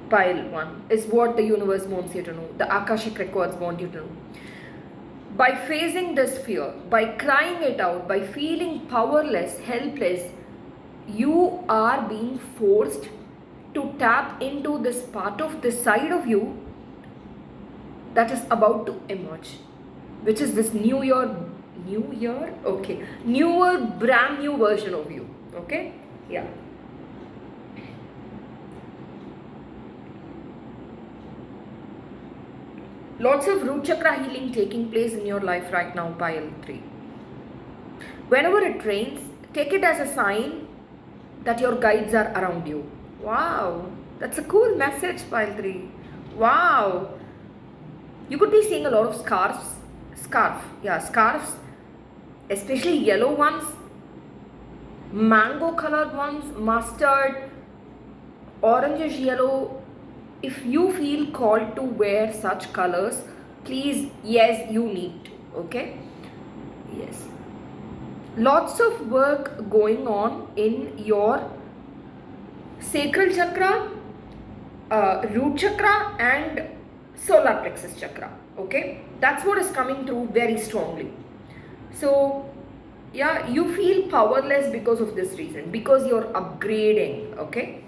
Pile 1 is what the universe wants you to know. The Akashic Records want you to know. By facing this fear, by crying it out, by feeling powerless, helpless, you are being forced to tap into this part of this side of you that is about to emerge, which is this newer, brand new version of you, okay? Yeah. Lots of root chakra healing taking place in your life right now, pile 3. Whenever it rains, take it as a sign that your guides are around you. Wow, that's a cool message, pile 3. Wow. You could be seeing a lot of scarves, especially yellow ones, mango colored ones, mustard, orangish yellow. If you feel called to wear such colors, please, yes, you need to, okay? Yes. Lots of work going on in your sacral chakra, root chakra and solar plexus chakra, okay? That's what is coming through very strongly. So, yeah, you feel powerless because of this reason, because you're upgrading, okay?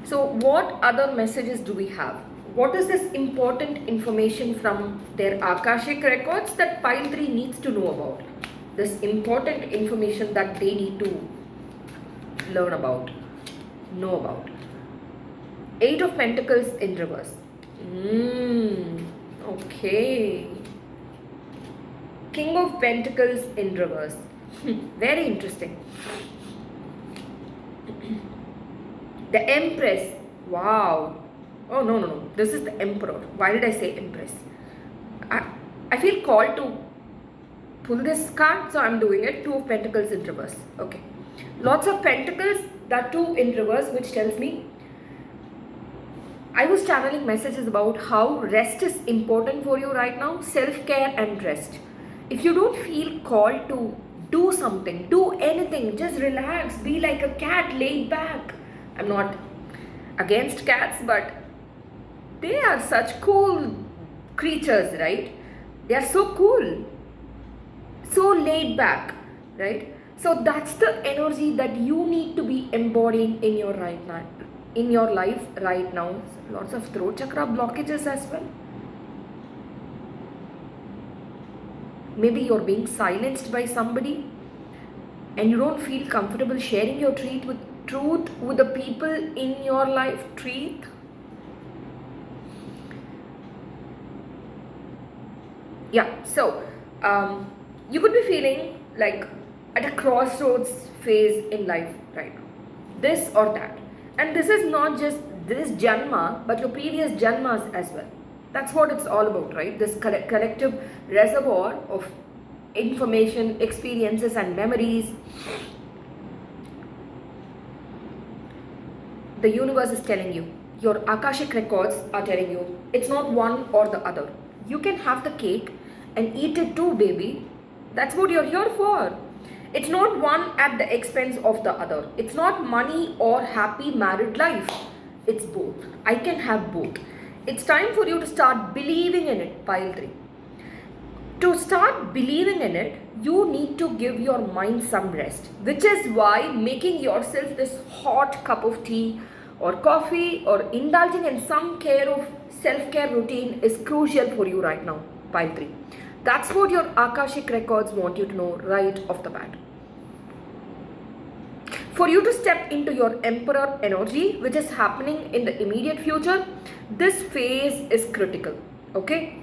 So, what other messages do we have? What is this important information from their Akashic Records that pile 3 needs to know about? This important information that they need to learn about, know about. 8 of Pentacles in reverse. Okay. King of Pentacles in reverse. Very interesting. The Empress. Wow. Oh, no. This is the Emperor. Why did I say Empress? I feel called to pull this card, so I'm doing it. 2 of Pentacles in reverse. Okay. Lots of Pentacles, that too in reverse, which tells me I was channeling messages about how rest is important for you right now. Self-care and rest. If you don't feel called to Do something, do anything, just relax, be like a cat laid back. I'm not against cats, but they are such cool creatures, right? They are so cool, so laid back, right? So that's the energy that you need to be embodying in your right now, in your life right now. Lots of throat chakra blockages as well. Maybe you're being silenced by somebody and you don't feel comfortable sharing your truth with the people in your life. Truth. Yeah, so you could be feeling like at a crossroads phase in life right now, this or that. And this is not just this janma, but your previous janmas as well. That's what it's all about, right? This collective reservoir of information, experiences, and memories. The universe is telling you, your Akashic records are telling you, it's not one or the other. You can have the cake and eat it too, baby. That's what you're here for. It's not one at the expense of the other. It's not money or happy married life. It's both. I can have both. It's time for you to start believing in it, pile 3. To start believing in it, you need to give your mind some rest, which is why making yourself this hot cup of tea or coffee or indulging in some care of self-care routine is crucial for you right now, pile 3. That's what your Akashic records want you to know right off the bat. For you to step into your emperor energy, which is happening in the immediate future, this phase is critical, okay?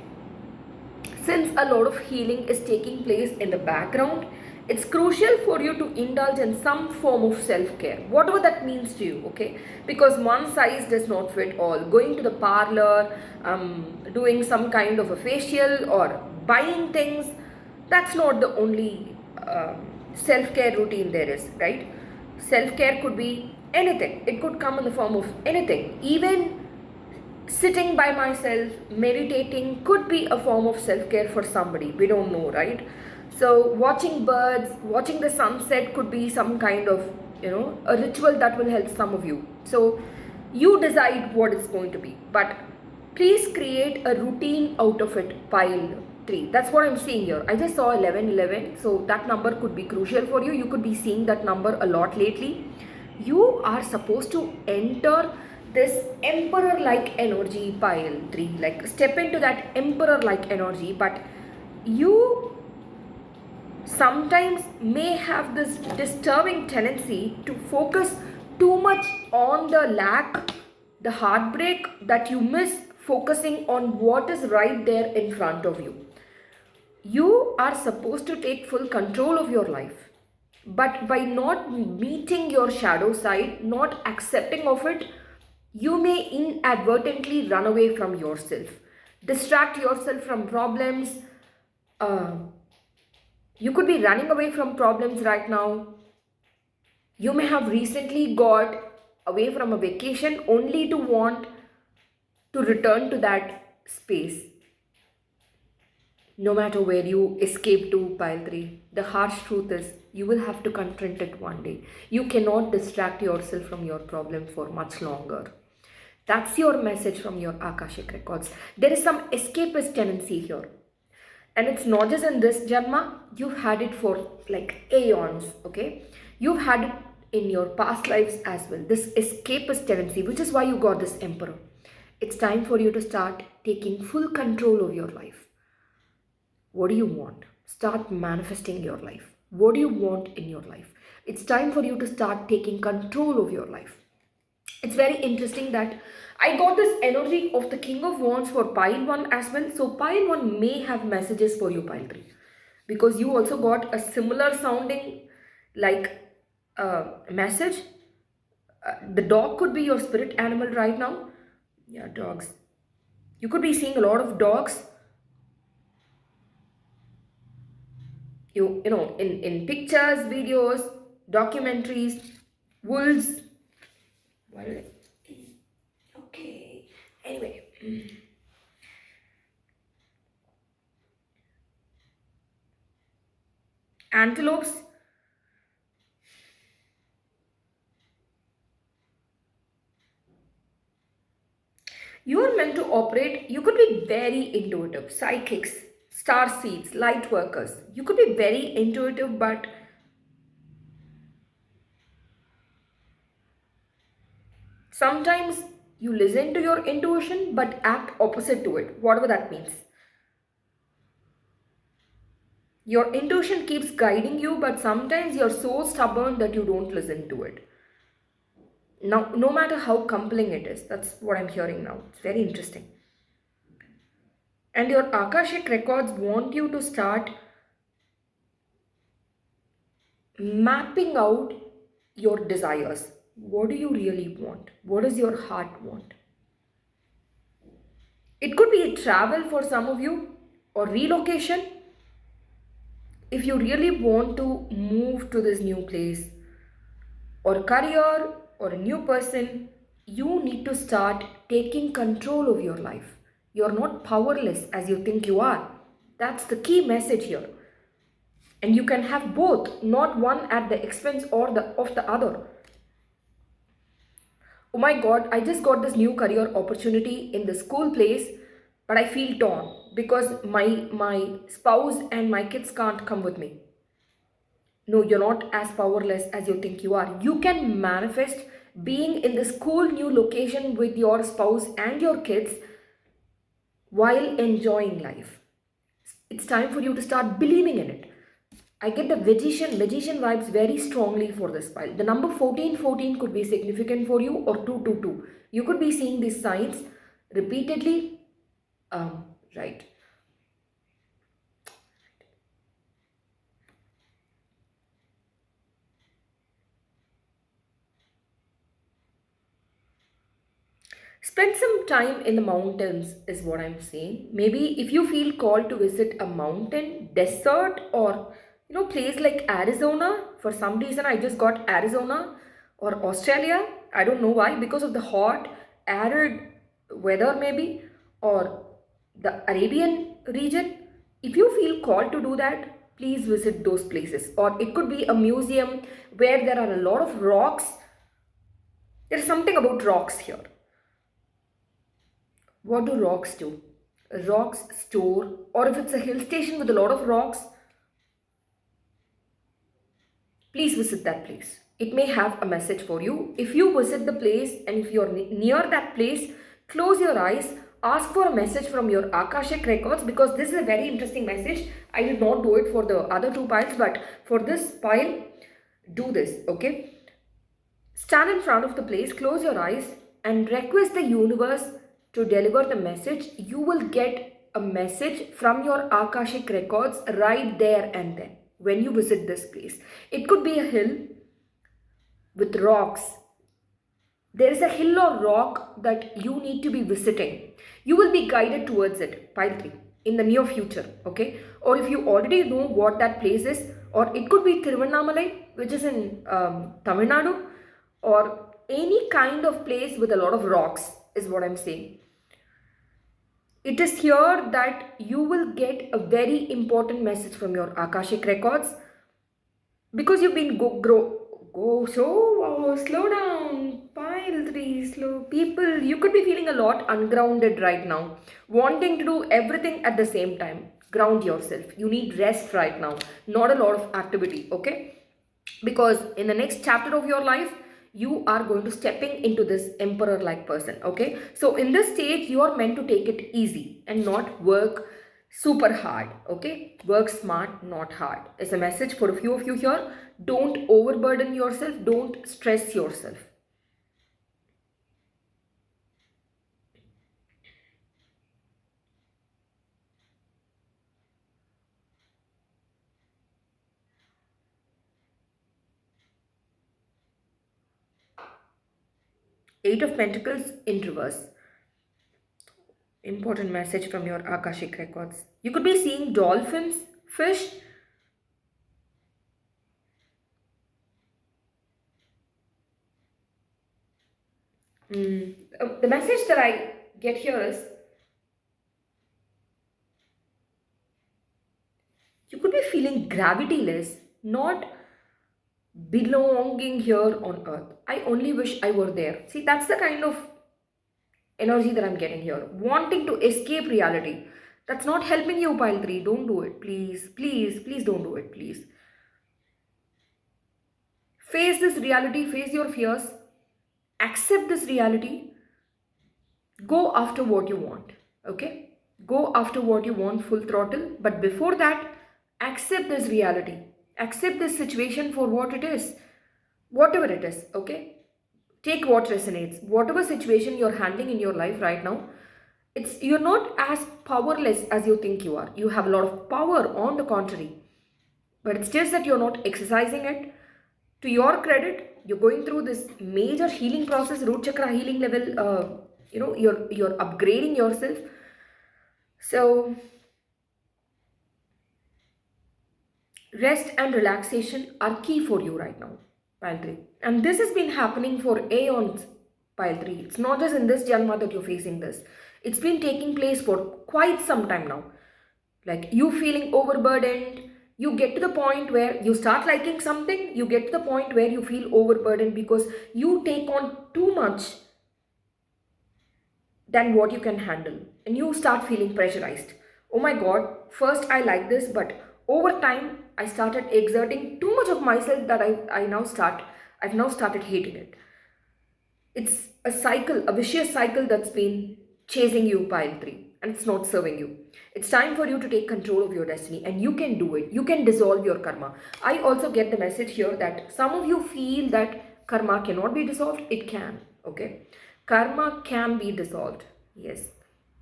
Since a lot of healing is taking place in the background, it's crucial for you to indulge in some form of self-care, whatever that means to you, okay? Because one size does not fit all. Going to the parlor, doing some kind of a facial or buying things, that's not the only self-care routine there is, right? Self-care could be anything. It could come in the form of anything. Even sitting by myself, meditating could be a form of self-care for somebody. We don't know, right? So watching birds, watching the sunset could be some kind of, a ritual that will help some of you. So you decide what it's going to be. But please create a routine out of it, pile 3. That's what I'm seeing here. I just saw 1111. So that number could be crucial for you. You could be seeing that number a lot lately. You are supposed to enter this emperor like energy, pile 3, like step into that emperor like energy. But you sometimes may have this disturbing tendency to focus too much on the lack, the heartbreak, that you miss focusing on what is right there in front of you. You are supposed to take full control of your life, but by not meeting your shadow side, not accepting of it, you may inadvertently run away from yourself, distract yourself from problems. You could be running away from problems right now. You may have recently got away from a vacation only to want to return to that space. No matter where you escape to, pile 3, the harsh truth is you will have to confront it one day. You cannot distract yourself from your problem for much longer. That's your message from your Akashic records. There is some escapist tendency here. And it's not just in this Janma, you've had it for like aeons, okay? You've had it in your past lives as well. This escapist tendency, which is why you got this emperor. It's time for you to start taking full control of your life. What do you want? Start manifesting your life. What do you want in your life? It's time for you to start taking control of your life. It's very interesting that I got this energy of the King of Wands for pile 1 as well. So pile 1 may have messages for you, pile 3. Because you also got a similar sounding like message. The dog could be your spirit animal right now. Yeah, dogs. You could be seeing a lot of dogs. You know, in pictures, videos, documentaries, wolves. Well, okay. Anyway. antelopes. You are meant to operate, you could be very intuitive, psychics, star seeds, light workers. You could be very intuitive, but sometimes you listen to your intuition but act opposite to it, whatever that means. Your intuition keeps guiding you, but sometimes you're so stubborn that you don't listen to it. Now, no matter how compelling it is, that's what I'm hearing now. It's very interesting. And your Akashic records want you to start mapping out your desires. What do you really want? What does your heart want? It could be travel for some of you or relocation. If you really want to move to this new place or career or a new person, you need to start taking control of your life. You're not powerless as you think you are. That's the key message here. And you can have both, not one at the expense or the of the other. Oh my god, I just got this new career opportunity in the school place, but I feel torn because my spouse and my kids can't come with me. No, you're not as powerless as you think you are. You can manifest being in this cool new location with your spouse and your kids while enjoying life. It's time for you to start believing in it. I get the magician vibes very strongly for this file. The number 1414 could be significant for you, or 222. You could be seeing these signs repeatedly. Right. Spend some time in the mountains is what I'm saying. Maybe if you feel called to visit a mountain, desert, or place like Arizona. For some reason I just got Arizona or Australia. I don't know why, because of the hot, arid weather maybe, or the Arabian region. If you feel called to do that, please visit those places. Or it could be a museum where there are a lot of rocks. There's something about rocks here. What do rocks do? Rocks store, or if it's a hill station with a lot of rocks, please visit that place. It may have a message for you. If you visit the place and if you're near that place, close your eyes, ask for a message from your Akashic records, because this is a very interesting message. I did not do it for the other two piles, but for this pile, do this, okay? Stand in front of the place, close your eyes, and request the universe to deliver the message. You will get a message from your Akashic records right there and then when you visit this place. It could be a hill with rocks. There is a hill or rock that you need to be visiting. You will be guided towards it, pile 3, in the near future, okay? Or if you already know what that place is, or it could be Tiruvannamalai, which is in Tamil Nadu, or any kind of place with a lot of rocks is what I'm saying. It is here that you will get a very important message from your Akashic records, because you've been slow down, pile 3, slow. People, you could be feeling a lot ungrounded right now, wanting to do everything at the same time. Ground yourself. You need rest right now, not a lot of activity, okay? Because in the next chapter of your life, you are going to stepping into this emperor like person, okay? So in this stage, you are meant to take it easy and not work super hard, okay? Work smart, not hard. It's a message for a few of you here. Don't overburden yourself. Don't stress yourself. Eight of Pentacles in reverse. Important message from your Akashic records. You could be seeing dolphins, fish. The message that I get here is you could be feeling gravityless not belonging here on earth. I only wish I were there. See, that's the kind of energy that I'm getting here. Wanting to escape reality. That's not helping you, pile 3. Don't do it. Please, please, please don't do it. Please. Face this reality, face your fears, accept this reality, go after what you want. Okay? Go after what you want full throttle. But before that, accept this reality. Accept this situation for what it is. Whatever it is. Okay? Take what resonates. Whatever situation you're handling in your life right now, you're not as powerless as you think you are. You have a lot of power, on the contrary. But it's just that you're not exercising it. To your credit, you're going through this major healing process, root chakra healing level. You're upgrading yourself. So rest and relaxation are key for you right now, pile 3. And this has been happening for aeons, pile 3. It's not just in this Janma that you're facing this. It's been taking place for quite some time now. Like you feeling overburdened, you get to the point where you start liking something, you get to the point where you feel overburdened because you take on too much than what you can handle. And you start feeling pressurized. Oh my God, first I like this, but over time I started exerting too much of myself that I've now started hating it. It's a cycle, a vicious cycle that's been chasing you, pile 3, and it's not serving you. It's time for you to take control of your destiny, and you can do it. You can dissolve your karma. I also get the message here that some of you feel that karma cannot be dissolved. It can, okay? Karma can be dissolved, yes.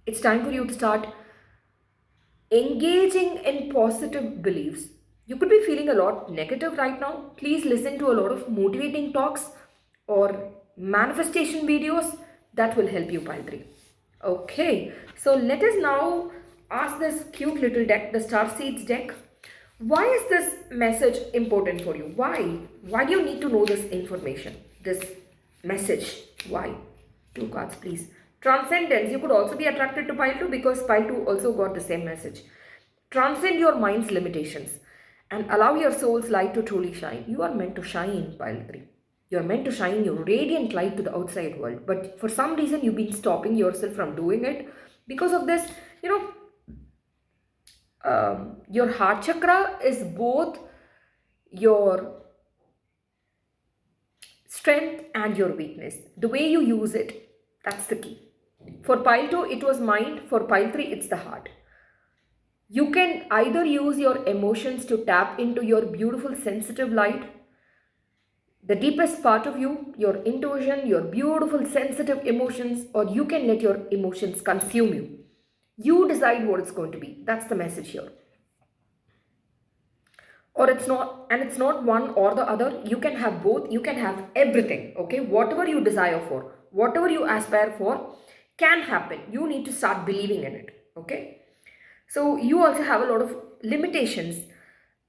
It's time for you to start engaging in positive beliefs. You could be feeling a lot negative right now. Please listen to a lot of motivating talks or manifestation videos that will help you, pile 3. Okay, so let us now ask this cute little deck, the Starseeds deck. Why is this message important for you? Why? Why do you need to know this information, this message? Why? 2 cards, please. Transcendence. You could also be attracted to pile 2 because pile 2 also got the same message. Transcend your mind's limitations and allow your soul's light to truly shine. You are meant to shine, pile 3. You are meant to shine your radiant light to the outside world. But for some reason, you've been stopping yourself from doing it. Because of this, your heart chakra is both your strength and your weakness. The way you use it, that's the key. For pile 2, it was mind. For pile 3, it's the heart. You can either use your emotions to tap into your beautiful sensitive light, the deepest part of you, your intuition, your beautiful sensitive emotions, or you can let your emotions consume you. You decide what it's going to be. That's the message here. Or it's not one or the other. You can have both. You can have everything. Okay, whatever you desire for, whatever you aspire for can happen. You need to start believing in it. Okay, so you also have a lot of limitations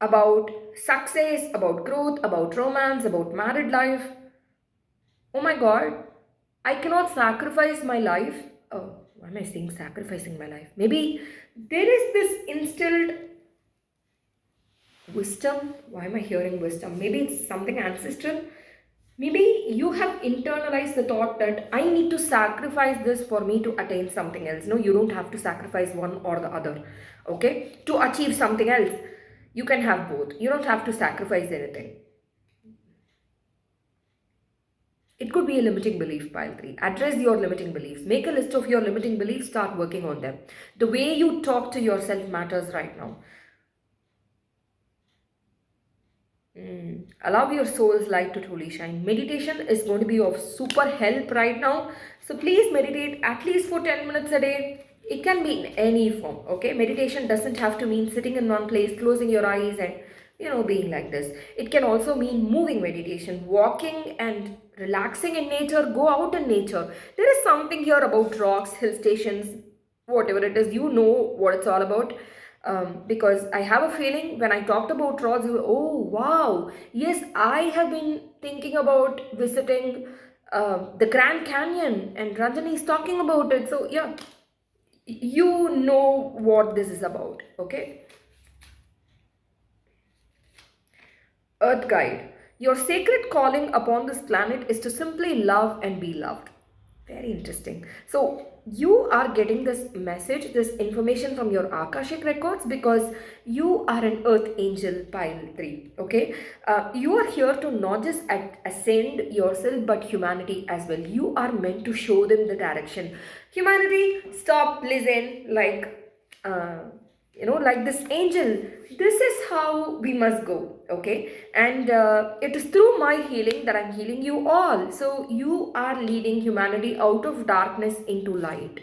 about success, about growth, about romance, about married life. Oh my God, I cannot sacrifice my life. Oh, why am I saying sacrificing my life? Maybe there is this instilled wisdom. Why am I hearing wisdom? Maybe it's something ancestral. Maybe you have internalized the thought that I need to sacrifice this for me to attain something else. No, you don't have to sacrifice one or the other. Okay? To achieve something else, you can have both. You don't have to sacrifice anything. It could be a limiting belief, pile 3. Address your limiting beliefs. Make a list of your limiting beliefs. Start working on them. The way you talk to yourself matters right now. Allow your soul's light to truly shine. Meditation is going to be of super help right now. So please meditate at least for 10 minutes a day. It can be in any form, okay? Meditation doesn't have to mean sitting in one place, closing your eyes and, being like this. It can also mean moving meditation, walking and relaxing in nature. Go out in nature. There is something here about rocks, hill stations, whatever it is, you know what it's all about. Because I have a feeling when I talked about rods, oh wow, yes, I have been thinking about visiting the Grand Canyon, and Ranjani is talking about it. So yeah, you know what this is about, okay? Earth Guide. Your sacred calling upon this planet is to simply love and be loved. Very interesting. So, you are getting this message, this information from your Akashic records because you are an Earth Angel Pile 3. Okay? You are here to not just ascend yourself but humanity as well. You are meant to show them the direction. Humanity, stop, listen, uh, like this angel, this is how we must go. Okay, and it is through my healing that I'm healing you all, so you are leading humanity out of darkness into light.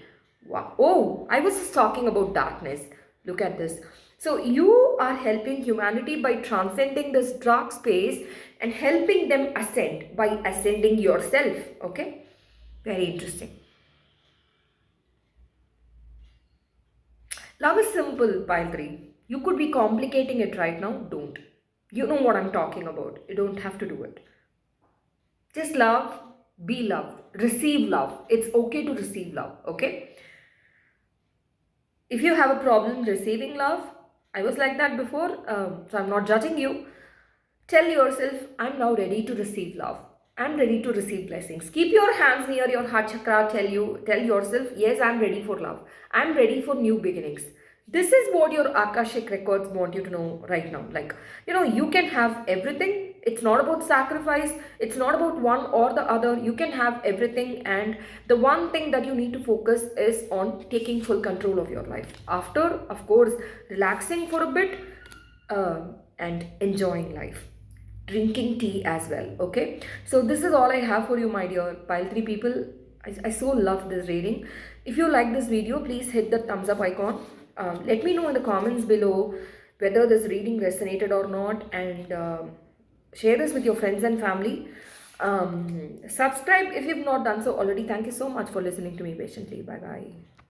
Wow. Oh, I was just talking about darkness. Look at this. So you are helping humanity by transcending this dark space and helping them ascend by ascending yourself. Okay, very interesting. Love is simple, pile 3. You could be complicating it right now. Don't. You know what I'm talking about. You don't have to do it. Just love, be loved, receive love. It's okay to receive love, okay? If you have a problem receiving love, I was like that before, so I'm not judging you. Tell yourself, I'm now ready to receive love. I'm ready to receive blessings. Keep your hands near your heart chakra. Tell yourself, yes, I'm ready for love. I'm ready for new beginnings. This is what your Akashic records want you to know right now. Like, you can have everything. It's not about sacrifice. It's not about one or the other. You can have everything. And the one thing that you need to focus is on taking full control of your life. After, of course, relaxing for a bit and enjoying life, drinking tea as well. Okay, so this is all I have for you, my dear pile 3 people. I so love this reading. If you like this video, please hit the thumbs up icon. Let me know in the comments below whether this reading resonated or not, and share this with your friends and family. Subscribe if you've not done so already. Thank you so much for listening to me patiently. Bye bye.